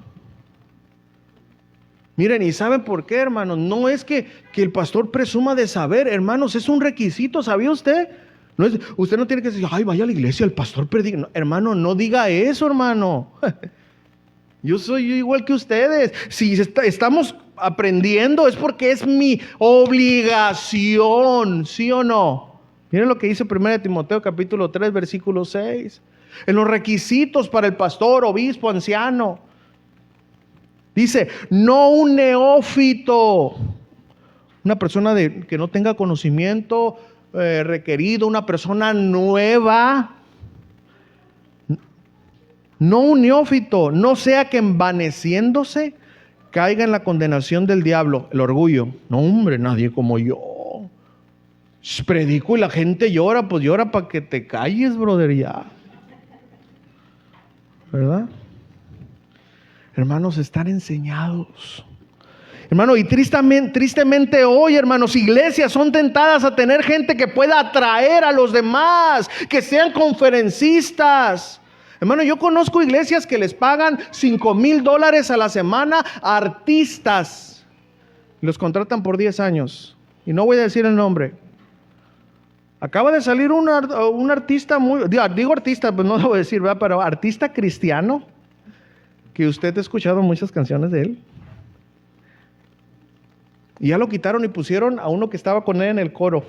Miren, ¿y saben por qué, hermanos? No es que el pastor presuma de saber, hermanos, es un requisito, ¿sabía usted? No es, usted no tiene que decir, ay, vaya a la iglesia, el pastor predica. No, hermano, no diga eso, hermano. Yo soy igual que ustedes. Si estamos aprendiendo es porque es mi obligación, ¿sí o no? Miren lo que dice 1 Timoteo capítulo 3, versículo 6. En los requisitos para el pastor, obispo, anciano. Dice, no un neófito. Una persona que no tenga conocimiento requerido, una persona nueva. No un neófito, no sea que envaneciéndose caiga en la condenación del diablo, el orgullo. No, hombre, nadie como yo. Predico y la gente llora, pues llora para que te calles, brother, ya. ¿Verdad? Hermanos, están enseñados. Hermano, y tristemente hoy, hermanos, iglesias son tentadas a tener gente que pueda atraer a los demás, que sean conferencistas. Hermano, yo conozco iglesias que les pagan $5,000 a la semana a artistas. Los contratan por 10 años. Y no voy a decir el nombre. Acaba de salir un artista digo artista, pues no lo voy a decir, ¿verdad? Pero artista cristiano, que usted ha escuchado muchas canciones de él. Y ya lo quitaron y pusieron a uno que estaba con él en el coro,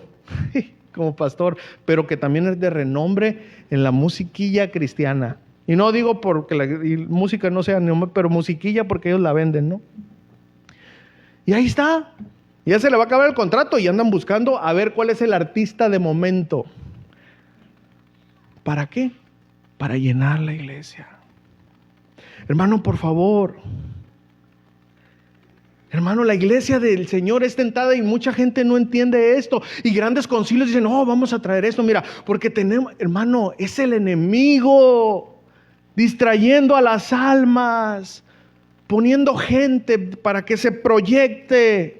como pastor, pero que también es de renombre en la musiquilla cristiana. Y no digo porque la música no sea, pero musiquilla porque ellos la venden, ¿no? Y ahí está. Ya se le va a acabar el contrato y andan buscando a ver cuál es el artista de momento. ¿Para qué? Para llenar la iglesia. Hermano, por favor. Hermano, la iglesia del Señor es tentada y mucha gente no entiende esto. Y grandes concilios dicen, no, vamos a traer esto. Mira, porque tenemos, hermano, es el enemigo distrayendo a las almas, poniendo gente para que se proyecte.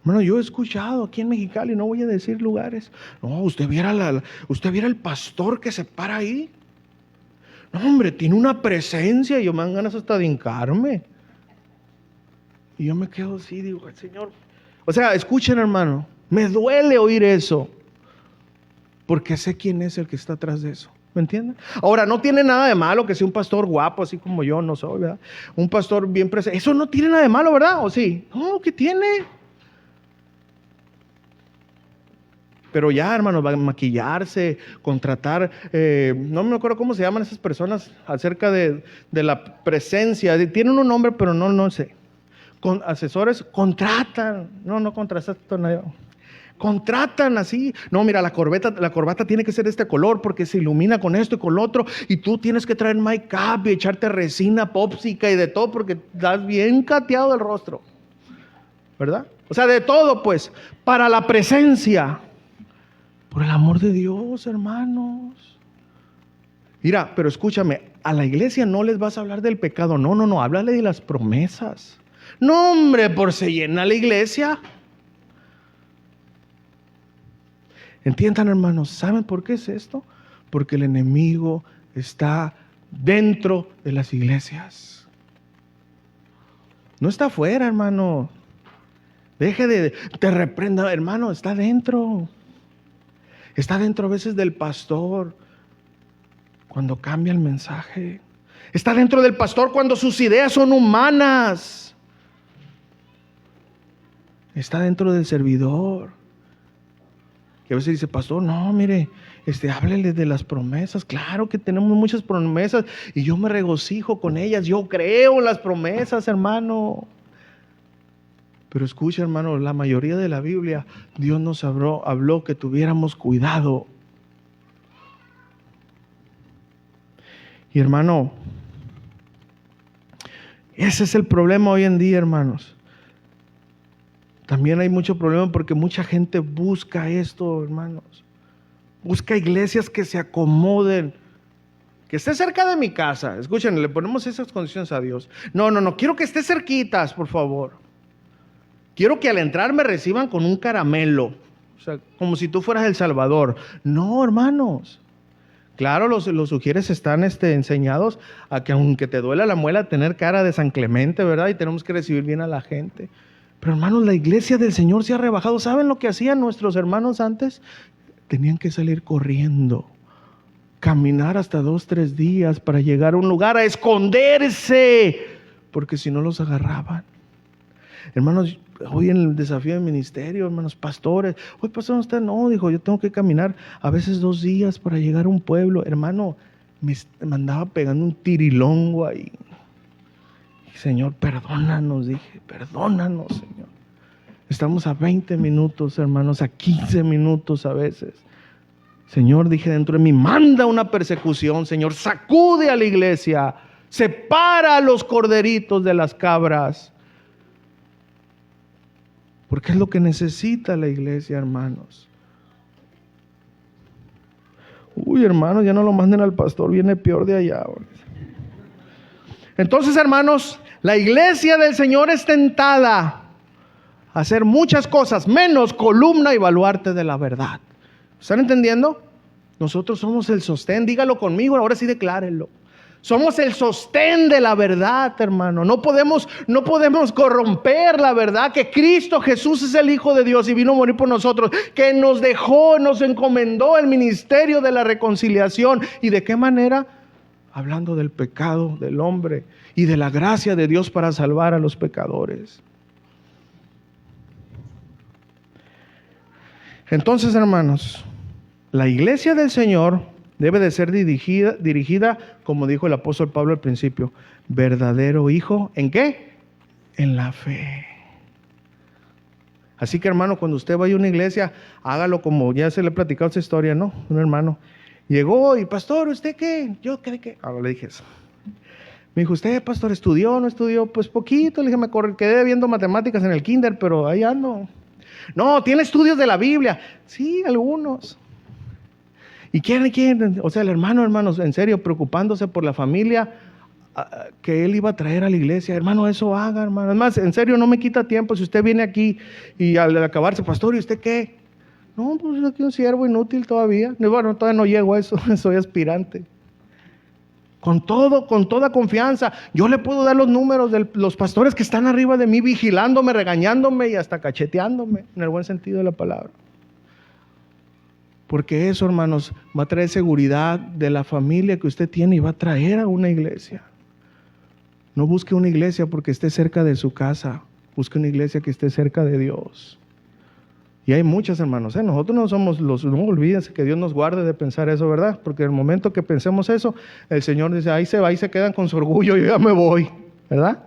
Hermano, yo he escuchado aquí en Mexicali, no voy a decir lugares. No, usted viera el pastor que se para ahí. No, hombre, tiene una presencia y yo me dan ganas hasta de hincarme. Y yo me quedo así, digo, Señor. O sea, escuchen, hermano, me duele oír eso. Porque sé quién es el que está atrás de eso. ¿Me entienden? Ahora, no tiene nada de malo que sea un pastor guapo, así como yo no soy, ¿verdad? Un pastor bien presente. Eso no tiene nada de malo, ¿verdad? ¿O sí? No, ¿qué tiene? Pero ya, hermano, va a maquillarse, contratar, no me acuerdo cómo se llaman esas personas acerca de la presencia. Tienen un nombre, pero no sé. asesores contratan. No contratan. Contratan así. No, mira, la corbata tiene que ser de este color porque se ilumina con esto y con lo otro. Y tú tienes que traer make-up y echarte resina pópsica y de todo porque estás bien cateado el rostro. ¿Verdad? O sea, de todo pues. Para la presencia. Por el amor de Dios, hermanos. Mira, pero escúchame. A la iglesia no les vas a hablar del pecado. No. Háblale de las promesas. No, hombre, por se llena la iglesia. Entiendan, hermanos, ¿saben por qué es esto? Porque el enemigo está dentro de las iglesias. No está afuera, hermano. Te reprenda, hermano, está dentro. Está dentro a veces del pastor cuando cambia el mensaje. Está dentro del pastor cuando sus ideas son humanas. Está dentro del servidor. Y a veces dice, pastor, no, mire, háblele de las promesas. Claro que tenemos muchas promesas y yo me regocijo con ellas. Yo creo en las promesas, hermano. Pero escucha, hermano, la mayoría de la Biblia, Dios nos habló que tuviéramos cuidado. Y hermano, ese es el problema hoy en día, hermanos. También hay mucho problema porque mucha gente busca esto, hermanos. Busca iglesias que se acomoden, que esté cerca de mi casa. Escuchen, le ponemos esas condiciones a Dios. No, quiero que esté cerquitas, por favor. Quiero que al entrar me reciban con un caramelo. O sea, como si tú fueras El Salvador. No, hermanos. Claro, los sugieres están enseñados a que aunque te duela la muela, tener cara de San Clemente, ¿verdad? Y tenemos que recibir bien a la gente. Pero hermanos, la iglesia del Señor se ha rebajado. ¿Saben lo que hacían nuestros hermanos antes? Tenían que salir corriendo, caminar hasta 2-3 días para llegar a un lugar a esconderse, porque si no los agarraban. Hermanos, hoy en el desafío de ministerio, hermanos pastores, hoy pastor, usted no, dijo, yo tengo que caminar a veces 2 días para llegar a un pueblo. Hermano, me andaba pegando un tirilongo ahí. Señor, perdónanos, dije, perdónanos, Señor. Estamos a 20 minutos, hermanos, a 15 minutos a veces. Señor, dije dentro de mí, manda una persecución, Señor, sacude a la iglesia, separa a los corderitos de las cabras. Porque es lo que necesita la iglesia, hermanos. Uy, hermanos, ya no lo manden al pastor, viene peor de allá. Entonces, hermanos, la iglesia del Señor es tentada a hacer muchas cosas, menos columna y baluarte de la verdad. ¿Están entendiendo? Nosotros somos el sostén, dígalo conmigo, ahora sí declárenlo. Somos el sostén de la verdad, hermano. No podemos corromper la verdad, que Cristo Jesús es el Hijo de Dios y vino a morir por nosotros, que nos dejó, nos encomendó el ministerio de la reconciliación. ¿Y de qué manera? Hablando del pecado del hombre y de la gracia de Dios para salvar a los pecadores. Entonces, hermanos, la iglesia del Señor debe de ser dirigida, como dijo el apóstol Pablo al principio, verdadero hijo, ¿en qué? En la fe. Así que, hermano, cuando usted vaya a una iglesia, hágalo como ya se le he platicado esa historia, ¿no? Un hermano llegó y, pastor, ¿usted qué? Yo, ¿qué? Ahora le dije eso. Me dijo, ¿usted, pastor, estudió o no estudió? Pues poquito. Le dije, quedé viendo matemáticas en el kinder, pero ahí ando. No, ¿tiene estudios de la Biblia? Sí, algunos. ¿Y quién? O sea, el hermanos, en serio, preocupándose por la familia que él iba a traer a la iglesia. Hermano, eso haga, hermano. Además, en serio, no me quita tiempo. Si usted viene aquí y al acabarse, pastor, ¿y usted qué? No, pues aquí un siervo inútil todavía. Bueno, todavía no llego a eso, soy aspirante. Con toda confianza. Yo le puedo dar los números de los pastores que están arriba de mí, vigilándome, regañándome y hasta cacheteándome, en el buen sentido de la palabra. Porque eso, hermanos, va a traer seguridad de la familia que usted tiene y va a traer a una iglesia. No busque una iglesia porque esté cerca de su casa. Busque una iglesia que esté cerca de Dios. Y hay muchas, hermanos. Nosotros no somos no olvídense que Dios nos guarde de pensar eso, ¿verdad? Porque en el momento que pensemos eso, el Señor dice, ahí se va y se quedan con su orgullo, yo ya me voy, ¿verdad?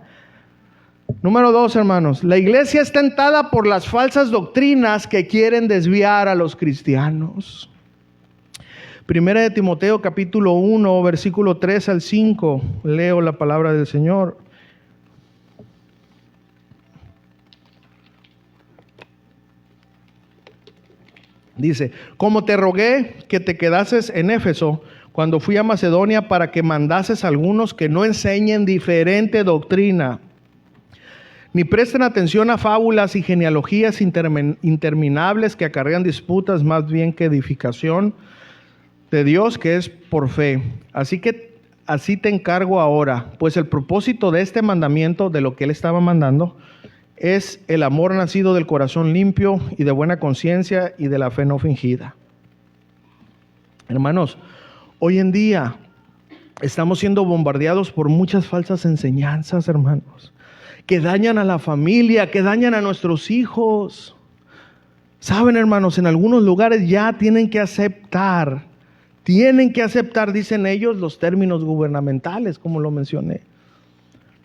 Número 2, hermanos. La iglesia es tentada por las falsas doctrinas que quieren desviar a los cristianos. Primera de Timoteo capítulo 1, versículo 3 al 5. Leo la palabra del Señor. Dice: como te rogué que te quedases en Éfeso cuando fui a Macedonia, para que mandases a algunos que no enseñen diferente doctrina, ni presten atención a fábulas y genealogías interminables que acarrean disputas más bien que edificación de Dios, que es por fe. Así te encargo ahora, pues el propósito de este mandamiento, de lo que él estaba mandando, es el amor nacido del corazón limpio y de buena conciencia y de la fe no fingida. Hermanos, hoy en día estamos siendo bombardeados por muchas falsas enseñanzas, hermanos, que dañan a la familia, que dañan a nuestros hijos. Saben, hermanos, en algunos lugares ya tienen que aceptar, dicen ellos, los términos gubernamentales, como lo mencioné,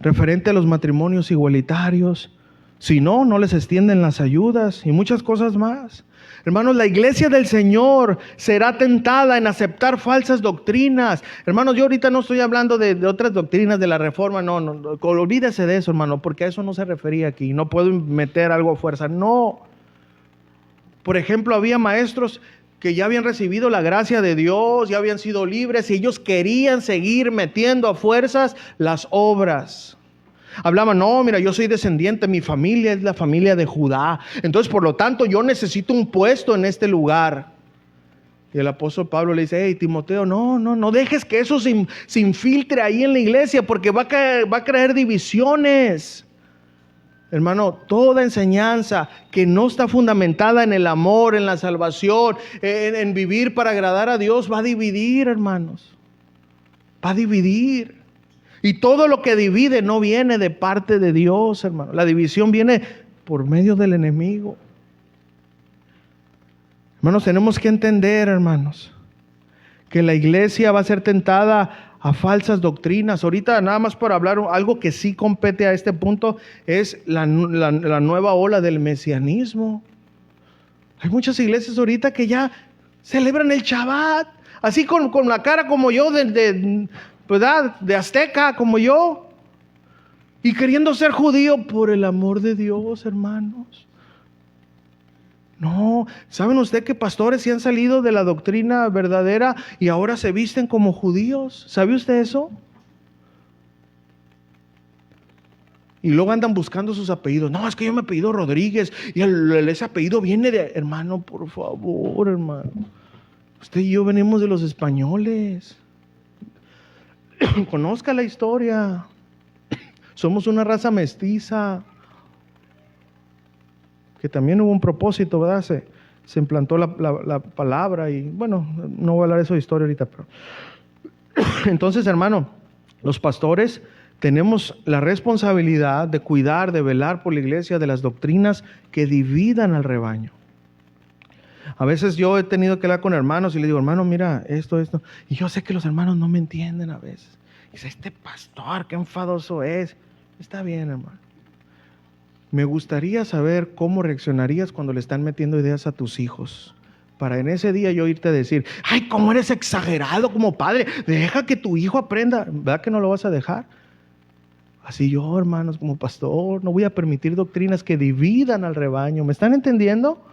referente a los matrimonios igualitarios. Si no, no les extienden las ayudas y muchas cosas más. Hermanos, la iglesia del Señor será tentada en aceptar falsas doctrinas. Hermanos, yo ahorita no estoy hablando de otras doctrinas de la reforma, no, olvídese de eso, hermano, porque a eso no se refería aquí. No puedo meter algo a fuerza, no. Por ejemplo, había maestros que ya habían recibido la gracia de Dios, ya habían sido libres y ellos querían seguir metiendo a fuerzas las obras. Hablaban: no, mira, yo soy descendiente, mi familia es la familia de Judá, entonces por lo tanto yo necesito un puesto en este lugar. Y el apóstol Pablo le dice: hey, Timoteo, no dejes que eso se infiltre ahí en la iglesia, porque va a crear divisiones. Hermano, toda enseñanza que no está fundamentada en el amor, en la salvación, en vivir para agradar a Dios, va a dividir, hermanos. Va a dividir. Y todo lo que divide no viene de parte de Dios, hermano. La división viene por medio del enemigo. Hermanos, tenemos que entender, hermanos, que la iglesia va a ser tentada a falsas doctrinas. Ahorita, nada más para hablar algo que sí compete a este punto, es la nueva ola del mesianismo. Hay muchas iglesias ahorita que ya celebran el Shabbat, así con la cara como yo, ¿verdad? De azteca como yo, y queriendo ser judío por el amor de Dios, hermanos. No, ¿saben usted que pastores sí han salido de la doctrina verdadera y ahora se visten como judíos? ¿Sabe usted eso? Y luego andan buscando sus apellidos. No, es que yo me apellido Rodríguez y ese apellido viene de... Hermano, por favor, hermano. Usted y yo venimos de los españoles. Conozca la historia. Somos una raza mestiza, que también hubo un propósito, ¿verdad? Se implantó la palabra y bueno, no voy a hablar de eso de historia ahorita, pero entonces, hermano, los pastores tenemos la responsabilidad de cuidar, de velar por la iglesia, de las doctrinas que dividan al rebaño. A veces yo he tenido que hablar con hermanos y les digo: hermano, mira, esto. Y yo sé que los hermanos no me entienden a veces. Y dice: este pastor, qué enfadoso es. Está bien, hermano. Me gustaría saber cómo reaccionarías cuando le están metiendo ideas a tus hijos, para en ese día yo irte a decir: ay, cómo eres exagerado como padre, deja que tu hijo aprenda. ¿Verdad que no lo vas a dejar? Así yo, hermanos, como pastor, no voy a permitir doctrinas que dividan al rebaño. ¿Me están entendiendo?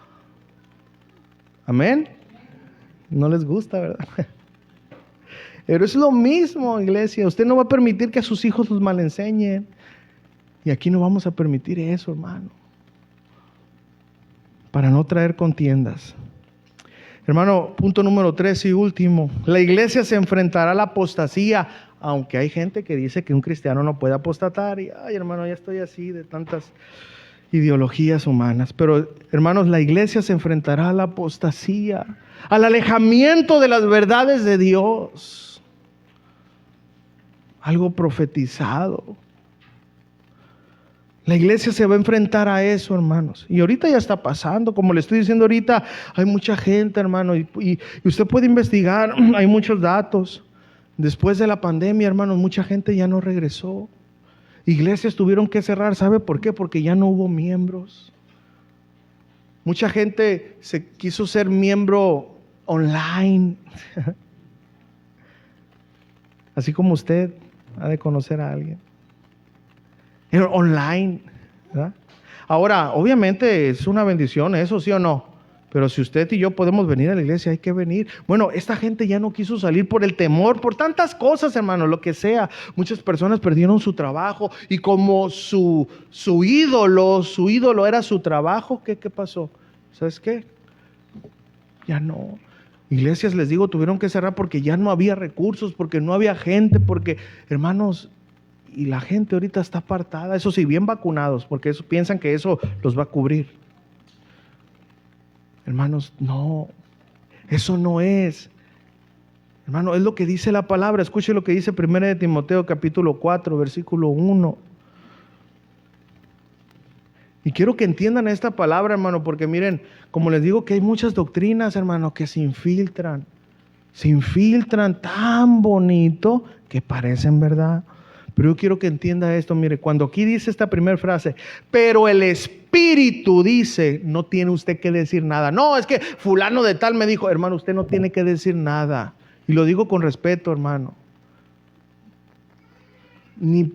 Amén. No les gusta, ¿verdad? Pero es lo mismo, iglesia. Usted no va a permitir que a sus hijos los malenseñen. Y aquí no vamos a permitir eso, hermano, para no traer contiendas. Hermano, punto número 3 y último. La iglesia se enfrentará a la apostasía, aunque hay gente que dice que un cristiano no puede apostatar. Y, ay, hermano, ya estoy así de tantas ideologías humanas. Pero, hermanos, la iglesia se enfrentará a la apostasía, al alejamiento de las verdades de Dios. Algo profetizado. La iglesia se va a enfrentar a eso, hermanos. Y ahorita ya está pasando. Como le estoy diciendo ahorita, hay mucha gente, hermano. Y usted puede investigar, hay muchos datos. Después de la pandemia, hermanos, mucha gente ya no regresó. Iglesias tuvieron que cerrar. ¿Sabe por qué? Porque ya no hubo miembros. Mucha gente se quiso ser miembro online. Así como usted ha de conocer a alguien. Online, ¿verdad? Ahora, obviamente es una bendición, eso sí o no. Pero si usted y yo podemos venir a la iglesia, hay que venir. Bueno, esta gente ya no quiso salir por el temor, por tantas cosas, hermano, lo que sea. Muchas personas perdieron su trabajo y como su ídolo era su trabajo, ¿qué pasó? ¿Sabes qué? Ya no. Iglesias, les digo, tuvieron que cerrar porque ya no había recursos, porque no había gente, porque, hermanos, y la gente ahorita está apartada, eso sí, bien vacunados, porque eso, piensan que eso los va a cubrir. Hermanos, no, eso no es. Hermano, es lo que dice la palabra. Escuche lo que dice 1 de Timoteo capítulo 4, versículo 1. Y quiero que entiendan esta palabra, hermano, porque miren, como les digo que hay muchas doctrinas, hermano, que se infiltran tan bonito que parecen verdad. Pero yo quiero que entienda esto, mire, cuando aquí dice esta primera frase, pero el Espíritu dice, no tiene usted que decir nada. No, es que fulano de tal me dijo, hermano, usted no tiene que decir nada. Y lo digo con respeto, hermano. Ni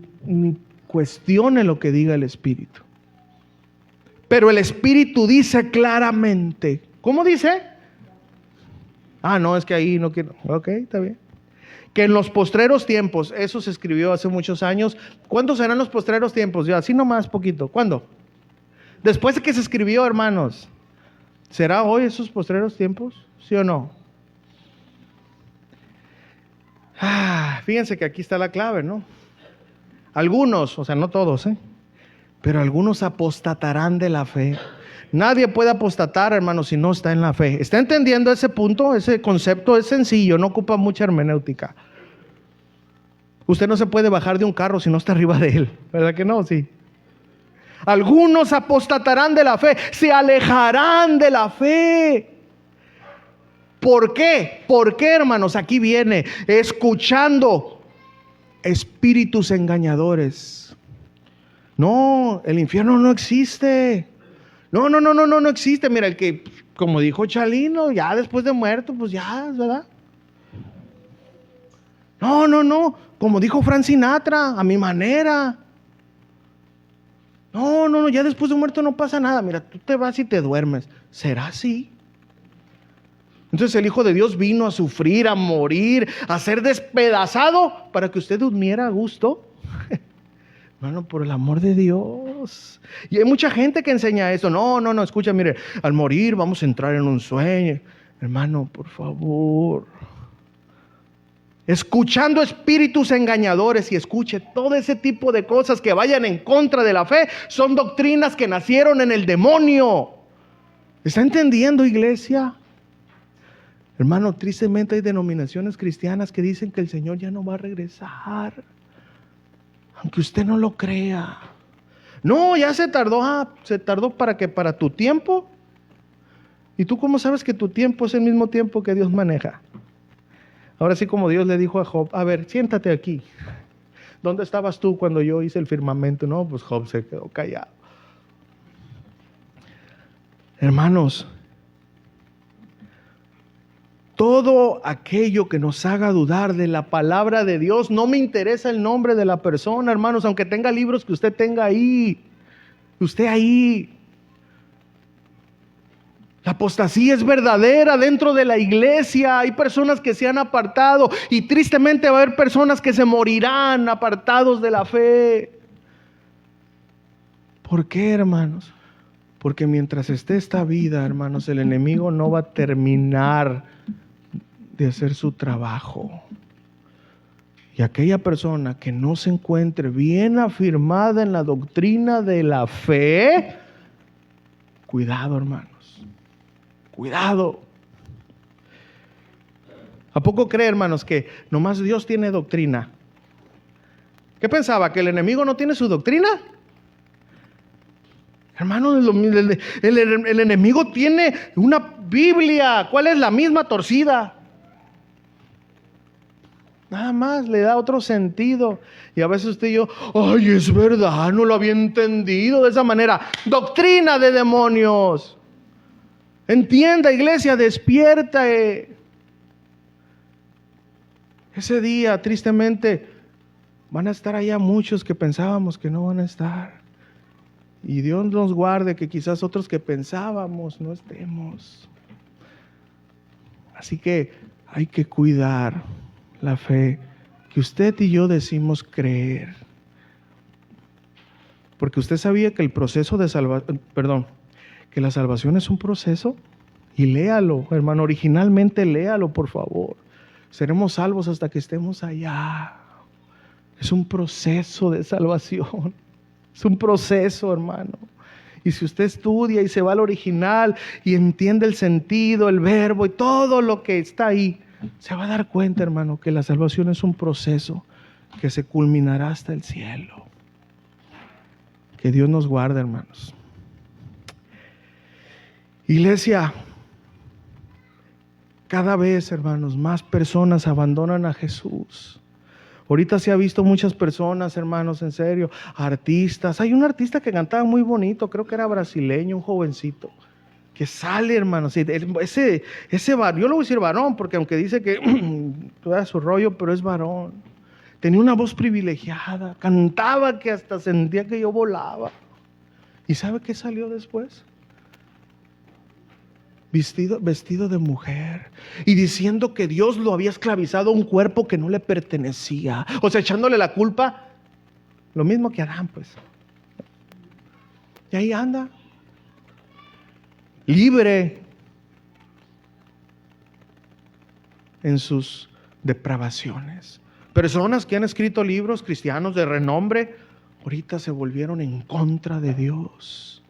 cuestione lo que diga el Espíritu. Pero el Espíritu dice claramente. ¿Cómo dice? No, es que ahí no quiero. Ok, está bien. Que en los postreros tiempos, eso se escribió hace muchos años. ¿Cuándo serán los postreros tiempos? Ya, así nomás poquito. ¿Cuándo? Después de que se escribió, hermanos. ¿Será hoy esos postreros tiempos? ¿Sí o no? Fíjense que aquí está la clave, ¿no? Algunos, o sea, no todos, pero algunos apostatarán de la fe. Nadie puede apostatar, hermano, si no está en la fe. ¿Está entendiendo ese punto? Ese concepto es sencillo, no ocupa mucha hermenéutica. Usted no se puede bajar de un carro si no está arriba de él, ¿verdad que no? Sí. Algunos apostatarán de la fe, se alejarán de la fe. ¿Por qué? ¿Por qué, hermanos? Aquí viene, escuchando espíritus engañadores. No, el infierno no existe. No existe. Mira, el que, como dijo Chalino, ya después de muerto, pues ya, ¿verdad? No, como dijo Frank Sinatra, a mi manera. No, ya después de muerto no pasa nada. Mira, tú te vas y te duermes. ¿Será así? Entonces el Hijo de Dios vino a sufrir, a morir, a ser despedazado para que usted durmiera a gusto. Hermano, por el amor de Dios. Y hay mucha gente que enseña eso. No, escucha, mire, al morir vamos a entrar en un sueño. Hermano, por favor. Escuchando espíritus engañadores, y escuche, todo ese tipo de cosas que vayan en contra de la fe son doctrinas que nacieron en el demonio. ¿Está entendiendo, iglesia? Hermano, tristemente hay denominaciones cristianas que dicen que el Señor ya no va a regresar. Aunque usted no lo crea. No, ya se tardó. Se tardó para que para tu tiempo. ¿Y tú cómo sabes que tu tiempo es el mismo tiempo que Dios maneja? Ahora sí, como Dios le dijo a Job, a ver, siéntate aquí. ¿Dónde estabas tú cuando yo hice el firmamento? No, pues Job se quedó callado. Hermanos, todo aquello que nos haga dudar de la palabra de Dios, no me interesa el nombre de la persona, hermanos, aunque tenga libros que usted tenga ahí, usted ahí. La apostasía es verdadera dentro de la iglesia. Hay personas que se han apartado y tristemente va a haber personas que se morirán apartados de la fe. ¿Por qué, hermanos? Porque mientras esté esta vida, hermanos, el enemigo no va a terminar de hacer su trabajo. Y aquella persona que no se encuentre bien afirmada en la doctrina de la fe, cuidado, hermanos. Cuidado. ¿A poco cree, hermanos, que nomás Dios tiene doctrina? ¿Qué pensaba? ¿Que el enemigo no tiene su doctrina? Hermano, el enemigo tiene una Biblia. ¿Cuál es la misma torcida? Nada más, le da otro sentido. Y a veces usted y yo, ay, es verdad, no lo había entendido de esa manera. Doctrina de demonios. Entienda, iglesia, despierta. Ese día, tristemente, van a estar allá muchos que pensábamos que no van a estar. Y Dios nos guarde que quizás otros que pensábamos no estemos. Así que hay que cuidar la fe que usted y yo decimos creer. Porque usted sabía que el proceso de que la salvación es un proceso. Y léalo, hermano, originalmente léalo, por favor. Seremos salvos hasta que estemos allá. Es un proceso de salvación. Es un proceso, hermano. Y si usted estudia y se va al original y entiende el sentido, el verbo y todo lo que está ahí, se va a dar cuenta, hermano, que la salvación es un proceso que se culminará hasta el cielo. Que Dios nos guarde, hermanos. Iglesia, cada vez, hermanos, más personas abandonan a Jesús. Ahorita se ha visto muchas personas, hermanos, en serio, artistas. Hay un artista que cantaba muy bonito, creo que era brasileño, un jovencito, que sale, hermanos. Yo no voy a decir varón, porque aunque dice que todo su rollo, pero es varón. Tenía una voz privilegiada, cantaba que hasta sentía que yo volaba. ¿Y sabe qué salió después? Vestido de mujer y diciendo que Dios lo había esclavizado a un cuerpo que no le pertenecía, o sea, echándole la culpa, lo mismo que Adán, pues. Y ahí anda, libre en sus depravaciones. Personas que han escrito libros, cristianos de renombre, ahorita se volvieron en contra de Dios.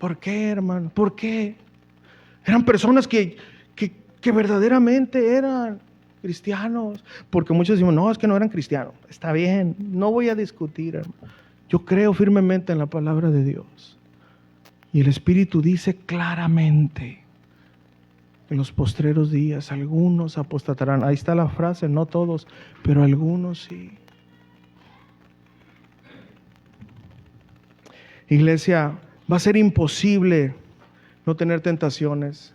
¿Por qué, hermano? ¿Por qué? Eran personas que verdaderamente eran cristianos. Porque muchos dicen, no, es que no eran cristianos. Está bien, no voy a discutir, hermano. Yo creo firmemente en la palabra de Dios. Y el Espíritu dice claramente, en los postreros días, algunos apostatarán. Ahí está la frase, no todos, pero algunos sí. Iglesia, va a ser imposible no tener tentaciones.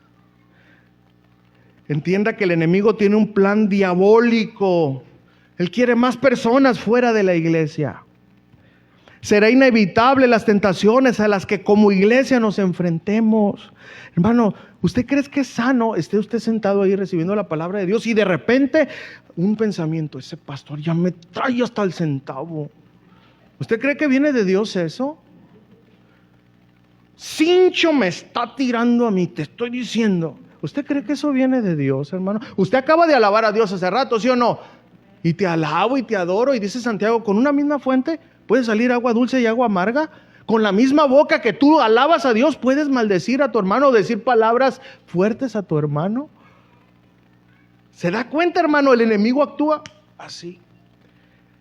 Entienda que el enemigo tiene un plan diabólico. Él quiere más personas fuera de la iglesia. Será inevitable las tentaciones a las que como iglesia nos enfrentemos. Hermano, ¿usted cree que es sano esté usted sentado ahí recibiendo la palabra de Dios y de repente un pensamiento, ese pastor ya me trae hasta el centavo? ¿Usted cree que viene de Dios eso? Cincho me está tirando a mí, te estoy diciendo. ¿Usted cree que eso viene de Dios, hermano? Usted acaba de alabar a Dios hace rato, ¿sí o no? Y te alabo y te adoro, y dice Santiago, con una misma fuente puede salir agua dulce y agua amarga. Con la misma boca que tú alabas a Dios, puedes maldecir a tu hermano o decir palabras fuertes a tu hermano. ¿Se da cuenta, hermano? El enemigo actúa así.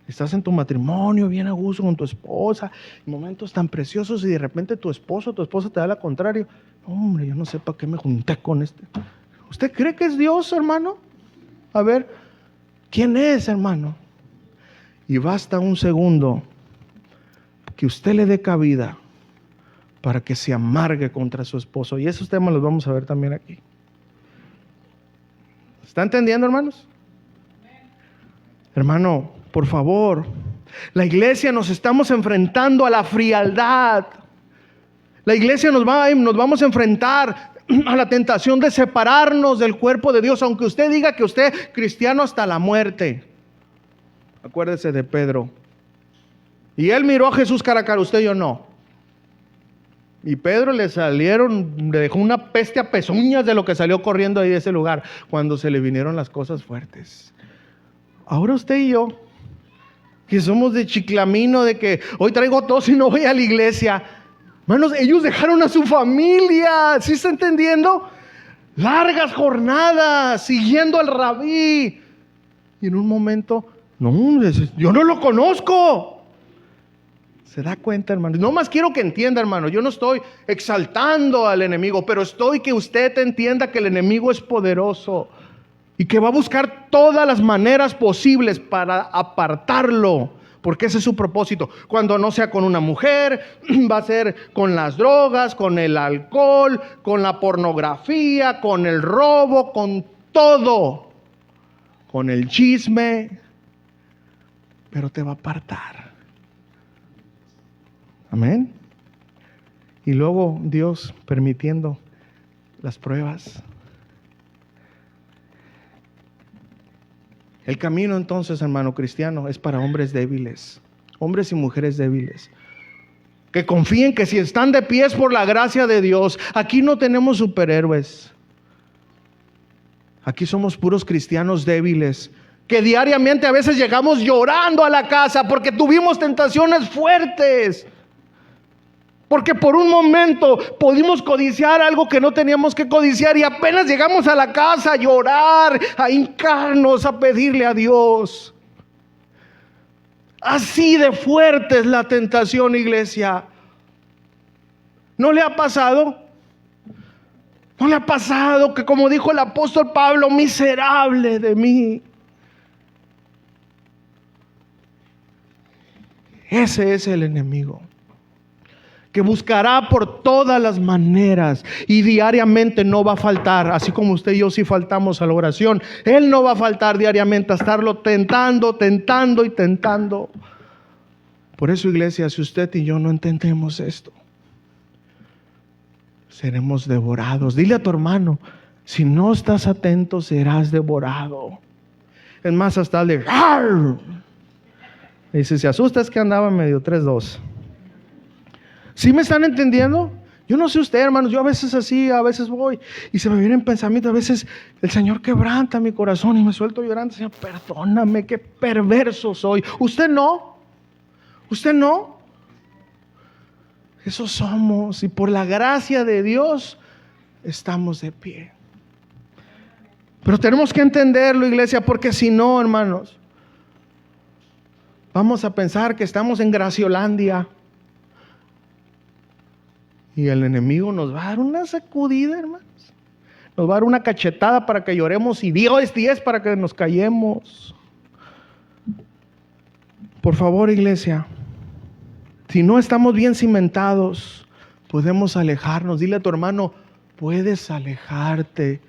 Estás en tu matrimonio, bien a gusto con tu esposa, momentos tan preciosos, y de repente tu esposa te da la contraria. Hombre, yo no sé para qué me junté con este. ¿Usted cree que es Dios, hermano? A ver, ¿quién es, hermano? Y basta un segundo que usted le dé cabida para que se amargue contra su esposo. Y esos temas los vamos a ver también aquí. ¿Está entendiendo, hermanos? Hermano, por favor, la iglesia nos estamos enfrentando a la frialdad. La iglesia nos vamos a enfrentar a la tentación de separarnos del cuerpo de Dios, aunque usted diga que usted es cristiano hasta la muerte. Acuérdese de Pedro. Y él miró a Jesús cara a cara, usted y yo no. Y Pedro le dejó una peste a pezuñas de lo que salió corriendo ahí de ese lugar cuando se le vinieron las cosas fuertes. Ahora usted y yo, que somos de chiclamino, de que hoy traigo tos y no voy a la iglesia. Hermanos, ellos dejaron a su familia, ¿sí está entendiendo? Largas jornadas, siguiendo al rabí. Y en un momento, no, yo no lo conozco. ¿Se da cuenta, hermano? No más quiero que entienda, hermano. Yo no estoy exaltando al enemigo, pero estoy que usted entienda que el enemigo es poderoso. y que va a buscar todas las maneras posibles para apartarlo, porque ese es su propósito. Cuando no sea con una mujer, va a ser con las drogas, con el alcohol, con la pornografía, con el robo, con todo, con el chisme, pero te va a apartar. Amén. Y luego Dios permitiendo las pruebas. El camino entonces, hermano cristiano, es para hombres débiles, hombres y mujeres débiles, que confíen que si están de pies por la gracia de Dios. Aquí no tenemos superhéroes. Aquí somos puros cristianos débiles, que diariamente a veces llegamos llorando a la casa porque tuvimos tentaciones fuertes. Porque por un momento pudimos codiciar algo que no teníamos que codiciar y apenas llegamos a la casa a llorar, a hincarnos, a pedirle a Dios. Así de fuerte es la tentación, iglesia. ¿No le ha pasado? ¿No le ha pasado que, como dijo el apóstol Pablo, miserable de mí? Ese es el enemigo, que buscará por todas las maneras y diariamente no va a faltar, así como usted y yo sí faltamos a la oración. Él no va a faltar diariamente a estarlo tentando y tentando. Por eso, iglesia, si usted y yo no entendemos esto, seremos devorados. Dile a tu hermano, si no estás atento serás devorado. Es más, hasta el de ¡ar! Y si se asusta es que andaba medio 3-2. ¿Sí me están entendiendo? Yo no sé usted, hermanos, yo a veces así, a veces voy y se me vienen pensamientos, a veces el Señor quebranta mi corazón y me suelto llorando. Señor, perdóname, qué perverso soy. ¿Usted no? ¿Usted no? Eso somos, y por la gracia de Dios estamos de pie. Pero tenemos que entenderlo, iglesia, porque si no, hermanos, vamos a pensar que estamos en Graciolandia. Y el enemigo nos va a dar una sacudida, hermanos. Nos va a dar una cachetada para que lloremos y 10 para que nos callemos. Por favor, iglesia, si no estamos bien cimentados, podemos alejarnos. Dile a tu hermano, puedes alejarte.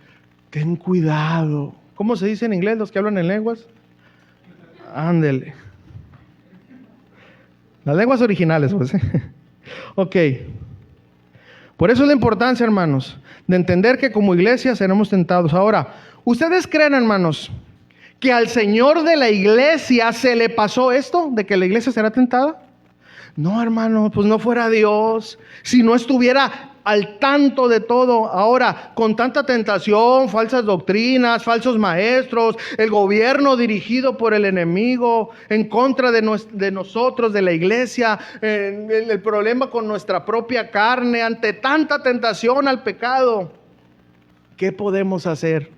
Ten cuidado. ¿Cómo se dice en inglés los que hablan en lenguas? Ándele. Las lenguas originales, pues. Ok. Por eso es la importancia, hermanos, de entender que como iglesia seremos tentados. Ahora, ¿ustedes creen, hermanos, que al Señor de la iglesia se le pasó esto, de que la iglesia será tentada? No, hermano, pues no fuera Dios, si no estuviera al tanto de todo. Ahora, con tanta tentación, falsas doctrinas, falsos maestros, el gobierno dirigido por el enemigo en contra de nosotros, de la iglesia, el problema con nuestra propia carne, ante tanta tentación al pecado, ¿qué podemos hacer?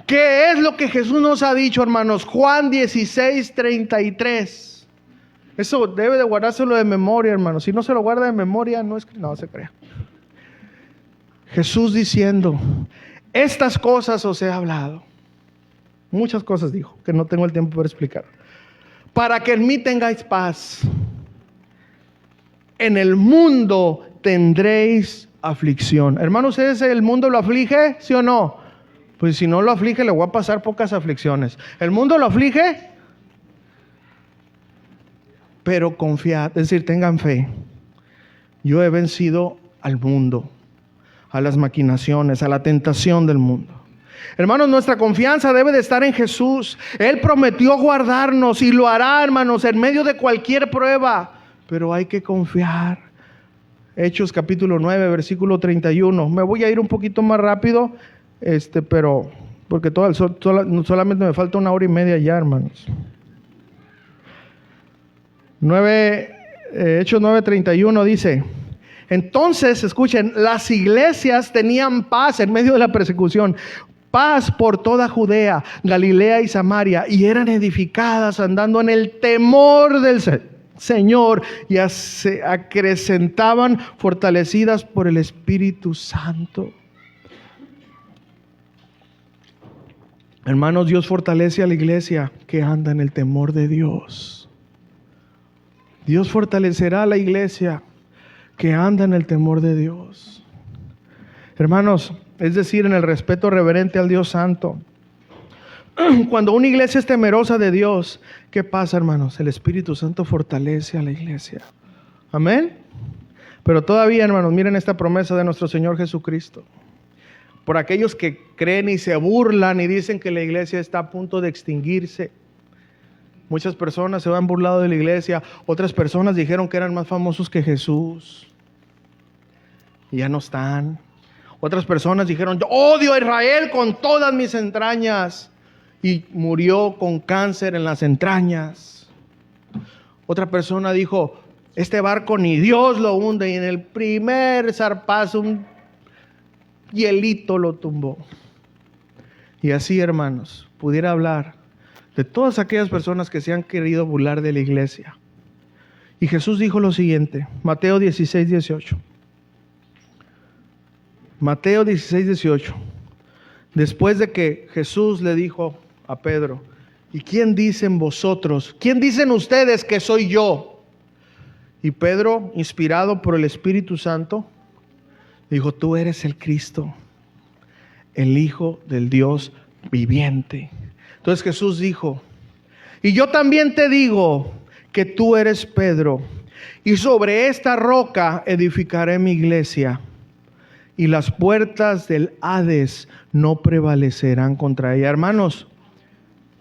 ¿Qué es lo que Jesús nos ha dicho, hermanos? Juan 16:33. Eso debe de guardárselo de memoria, hermano. Si no se lo guarda de memoria, no se crea. Jesús diciendo, estas cosas os he hablado. Muchas cosas dijo, que no tengo el tiempo para explicar. Para que en mí tengáis paz. En el mundo tendréis aflicción. Hermano, ¿ustedes el mundo lo aflige? ¿Sí o no? Pues si no lo aflige, le voy a pasar pocas aflicciones. ¿El mundo lo aflige? Pero confiad, es decir, tengan fe. Yo he vencido al mundo, a las maquinaciones, a la tentación del mundo. Hermanos, nuestra confianza debe de estar en Jesús. Él prometió guardarnos y lo hará, hermanos, en medio de cualquier prueba. Pero hay que confiar. Hechos capítulo 9, versículo 31. Me voy a ir un poquito más rápido, pero porque solamente me falta 1 hora y media ya, hermanos. Hechos 9:31 dice: entonces, escuchen, las iglesias tenían paz en medio de la persecución, paz por toda Judea, Galilea y Samaria, y eran edificadas andando en el temor del Señor, y se acrecentaban fortalecidas por el Espíritu Santo. Hermanos, Dios fortalece a la iglesia que anda en el temor de Dios. Dios fortalecerá a la iglesia que anda en el temor de Dios. Hermanos, es decir, en el respeto reverente al Dios Santo. Cuando una iglesia es temerosa de Dios, ¿qué pasa, hermanos? El Espíritu Santo fortalece a la iglesia. Amén. Pero todavía, hermanos, miren esta promesa de nuestro Señor Jesucristo. Por aquellos que creen y se burlan y dicen que la iglesia está a punto de extinguirse. Muchas personas se han burlado de la iglesia. Otras personas dijeron que eran más famosos que Jesús. Y ya no están. Otras personas dijeron, yo odio a Israel con todas mis entrañas. Y murió con cáncer en las entrañas. Otra persona dijo, este barco ni Dios lo hunde. Y en el primer zarpazo un hielito lo tumbó. Y así, hermanos, pudiera hablar de todas aquellas personas que se han querido burlar de la iglesia. Y Jesús dijo lo siguiente, Mateo 16, 18. Mateo 16, 18. Después de que Jesús le dijo a Pedro, ¿y quién dicen vosotros? ¿Quién dicen ustedes que soy yo? Y Pedro, inspirado por el Espíritu Santo, dijo, tú eres el Cristo, el Hijo del Dios viviente. Entonces Jesús dijo, y yo también te digo que tú eres Pedro, y sobre esta roca edificaré mi iglesia, y las puertas del Hades no prevalecerán contra ella. Hermanos,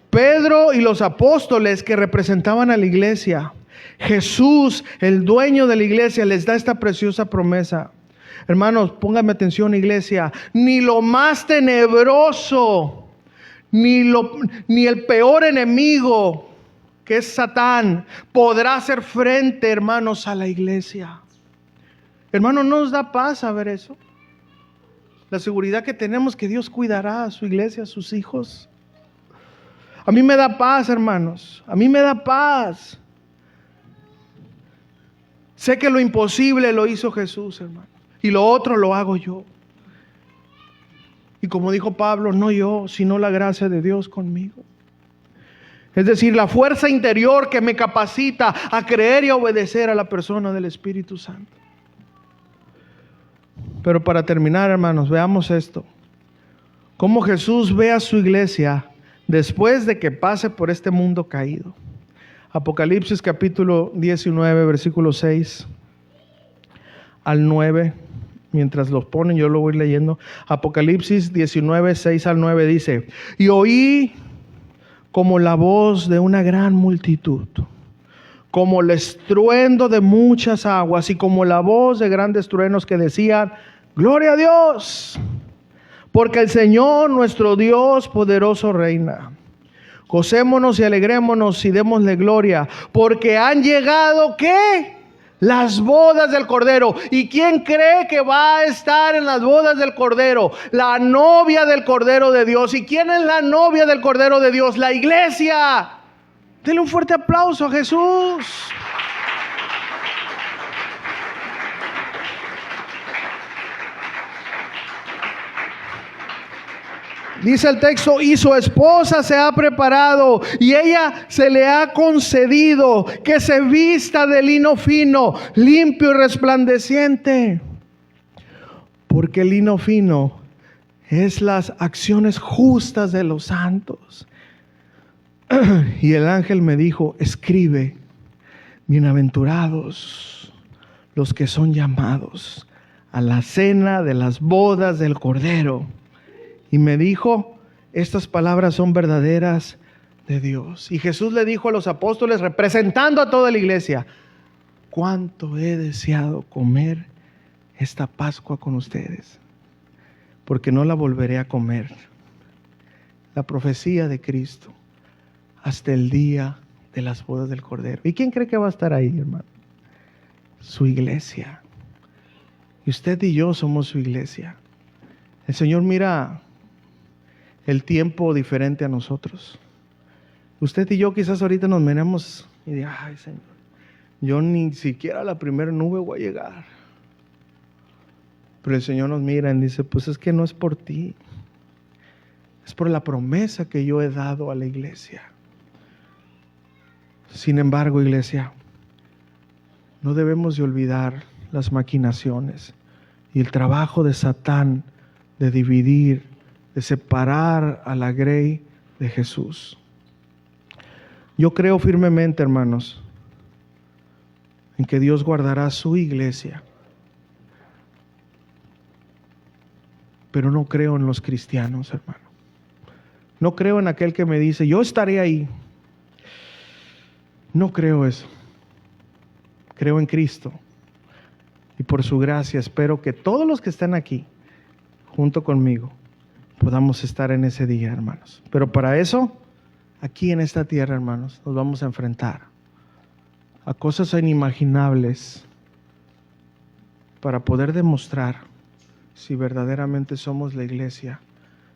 Pedro y los apóstoles que representaban a la iglesia, Jesús, el dueño de la iglesia, les da esta preciosa promesa. Hermanos, pónganme atención, iglesia. Ni lo más tenebroso, ni el peor enemigo, que es Satán, podrá hacer frente, hermanos, a la iglesia. Hermanos, ¿no nos da paz saber eso? La seguridad que tenemos que Dios cuidará a su iglesia, a sus hijos. A mí me da paz, hermanos. A mí me da paz. Sé que lo imposible lo hizo Jesús, hermano. Y lo otro lo hago yo. Y como dijo Pablo, no yo, sino la gracia de Dios conmigo. Es decir, la fuerza interior que me capacita a creer y a obedecer a la persona del Espíritu Santo. Pero para terminar, hermanos, veamos esto. Cómo Jesús ve a su iglesia después de que pase por este mundo caído. Apocalipsis capítulo 19, versículo 6 al 9. Mientras los ponen, yo lo voy leyendo. Apocalipsis 19, 6 al 9 dice: y oí como la voz de una gran multitud, como el estruendo de muchas aguas y como la voz de grandes truenos que decían: ¡Gloria a Dios! Porque el Señor nuestro Dios poderoso reina. Gocémonos y alegrémonos y démosle gloria, porque han llegado, ¿qué? Las bodas del Cordero. ¿Y quién cree que va a estar en las bodas del Cordero? La novia del Cordero de Dios. ¿Y quién es la novia del Cordero de Dios? La iglesia. Denle un fuerte aplauso a Jesús. Dice el texto, y su esposa se ha preparado y ella se le ha concedido que se vista de lino fino, limpio y resplandeciente. Porque el lino fino es las acciones justas de los santos. Y el ángel me dijo, escribe, bienaventurados los que son llamados a la cena de las bodas del Cordero. Y me dijo, estas palabras son verdaderas de Dios. Y Jesús le dijo a los apóstoles, representando a toda la iglesia: cuánto he deseado comer esta Pascua con ustedes, porque no la volveré a comer. La profecía de Cristo hasta el día de las bodas del Cordero. ¿Y quién cree que va a estar ahí, hermano? Su iglesia. Y usted y yo somos su iglesia. El Señor mira el tiempo diferente a nosotros. Usted y yo quizás ahorita nos miremos y digan, ay Señor, yo ni siquiera a la primera nube voy a llegar. Pero el Señor nos mira y dice, pues es que no es por ti, es por la promesa que yo he dado a la iglesia. Sin embargo, iglesia, no debemos de olvidar las maquinaciones y el trabajo de Satán de dividir, de separar a la grey de Jesús. Yo creo firmemente, hermanos, en que Dios guardará su iglesia, pero no creo en los cristianos, hermano. No creo en aquel que me dice, yo estaré ahí. No creo eso. Creo en Cristo. Y por su gracia espero que todos los que están aquí, junto conmigo, podamos estar en ese día, hermanos. Pero para eso, aquí en esta tierra, hermanos, nos vamos a enfrentar a cosas inimaginables para poder demostrar si verdaderamente somos la iglesia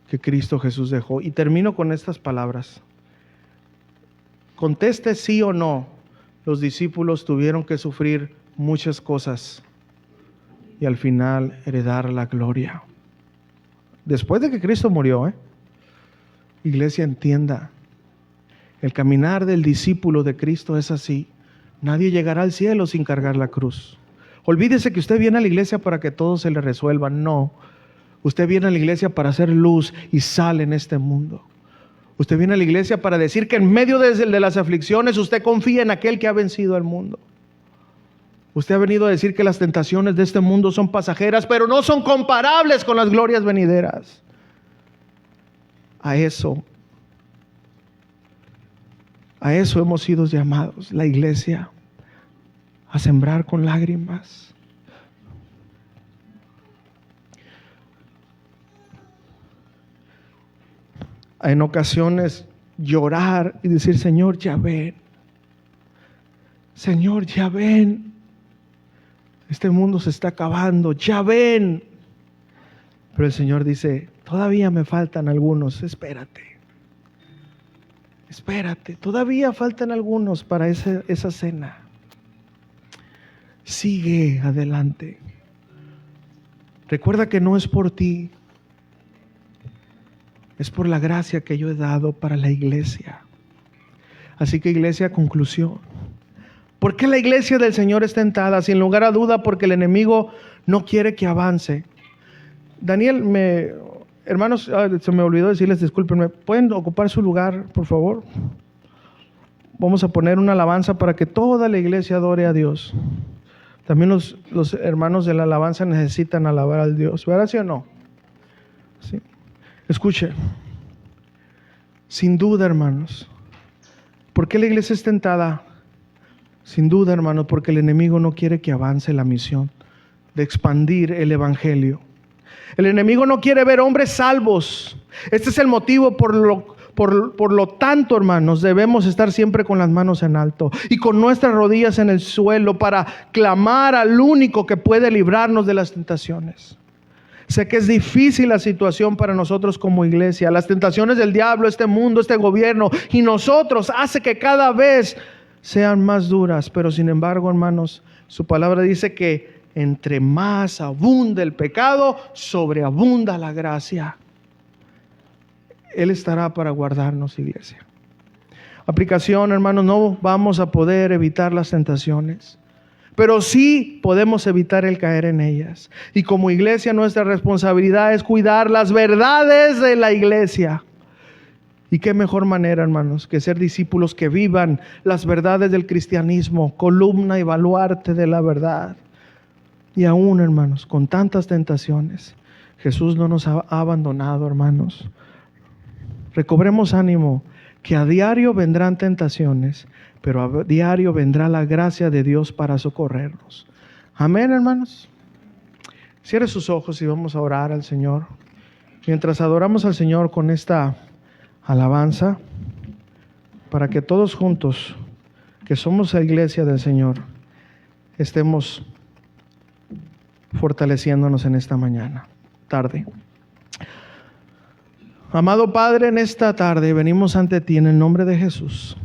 que Cristo Jesús dejó. Y termino con estas palabras. Conteste sí o no. Los discípulos tuvieron que sufrir muchas cosas y al final heredar la gloria. Después de que Cristo murió, iglesia, entienda, el caminar del discípulo de Cristo es así. Nadie llegará al cielo sin cargar la cruz. Olvídese que usted viene a la iglesia para que todo se le resuelva. No, usted viene a la iglesia para hacer luz y sal en este mundo. Usted viene a la iglesia para decir que en medio de las aflicciones usted confía en aquel que ha vencido al mundo. Usted ha venido a decir que las tentaciones de este mundo son pasajeras, pero no son comparables con las glorias venideras. A eso hemos sido llamados, la iglesia, a sembrar con lágrimas. En ocasiones llorar y decir, Señor, ya ven. Señor, ya ven. Este mundo se está acabando, ya ven. Pero el Señor dice, todavía me faltan algunos, espérate. Espérate, todavía faltan algunos para esa cena. Sigue adelante. Recuerda que no es por ti. Es por la gracia que yo he dado para la iglesia. Así que, iglesia, conclusión. ¿Por qué la iglesia del Señor es tentada? Sin lugar a duda, porque el enemigo no quiere que avance. Daniel, hermanos, se me olvidó decirles, discúlpenme, ¿pueden ocupar su lugar, por favor? Vamos a poner una alabanza para que toda la iglesia adore a Dios. También los hermanos de la alabanza necesitan alabar al Dios, ¿verdad, sí o no? Sí. Escuche, sin duda, hermanos, ¿por qué la iglesia es tentada? Sin duda, hermanos, porque el enemigo no quiere que avance la misión de expandir el evangelio. El enemigo no quiere ver hombres salvos. Este es el motivo por lo tanto, hermanos, debemos estar siempre con las manos en alto y con nuestras rodillas en el suelo para clamar al único que puede librarnos de las tentaciones. Sé que es difícil la situación para nosotros como iglesia. Las tentaciones del diablo, este mundo, este gobierno y nosotros hace que cada vez sean más duras. Pero sin embargo, hermanos, su palabra dice que entre más abunda el pecado, sobreabunda la gracia. Él estará para guardarnos, iglesia. Aplicación, hermanos, no vamos a poder evitar las tentaciones, pero sí podemos evitar el caer en ellas. Y como iglesia, nuestra responsabilidad es cuidar las verdades de la iglesia. Y qué mejor manera, hermanos, que ser discípulos que vivan las verdades del cristianismo, columna y baluarte de la verdad. Y aún, hermanos, con tantas tentaciones, Jesús no nos ha abandonado, hermanos. Recobremos ánimo, que a diario vendrán tentaciones, pero a diario vendrá la gracia de Dios para socorrernos. Amén, hermanos. Cierre sus ojos y vamos a orar al Señor. Mientras adoramos al Señor con esta alabanza, para que todos juntos, que somos la iglesia del Señor, estemos fortaleciéndonos en esta tarde. Amado Padre, en esta tarde venimos ante ti en el nombre de Jesús.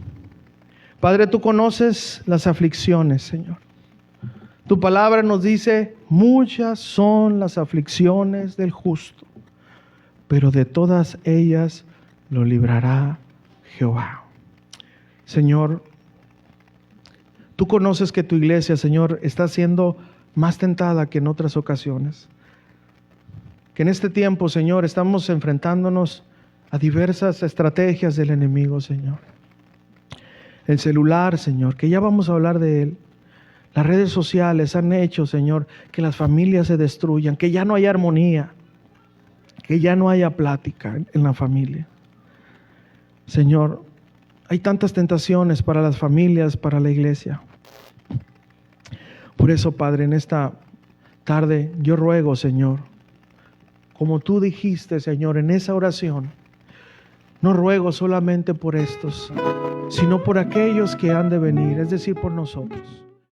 Padre, tú conoces las aflicciones, Señor. Tu palabra nos dice, muchas son las aflicciones del justo, pero de todas ellas lo librará Jehová. Señor, tú conoces que tu iglesia, Señor, está siendo más tentada que en otras ocasiones. Que en este tiempo, Señor, estamos enfrentándonos a diversas estrategias del enemigo, Señor. El celular, Señor, que ya vamos a hablar de él. Las redes sociales han hecho, Señor, que las familias se destruyan, que ya no haya armonía, que ya no haya plática en la familia. Señor, hay tantas tentaciones para las familias, para la iglesia. Por eso, Padre, en esta tarde yo ruego, Señor, como tú dijiste, Señor, en esa oración, no ruego solamente por estos, sino por aquellos que han de venir, es decir, por nosotros.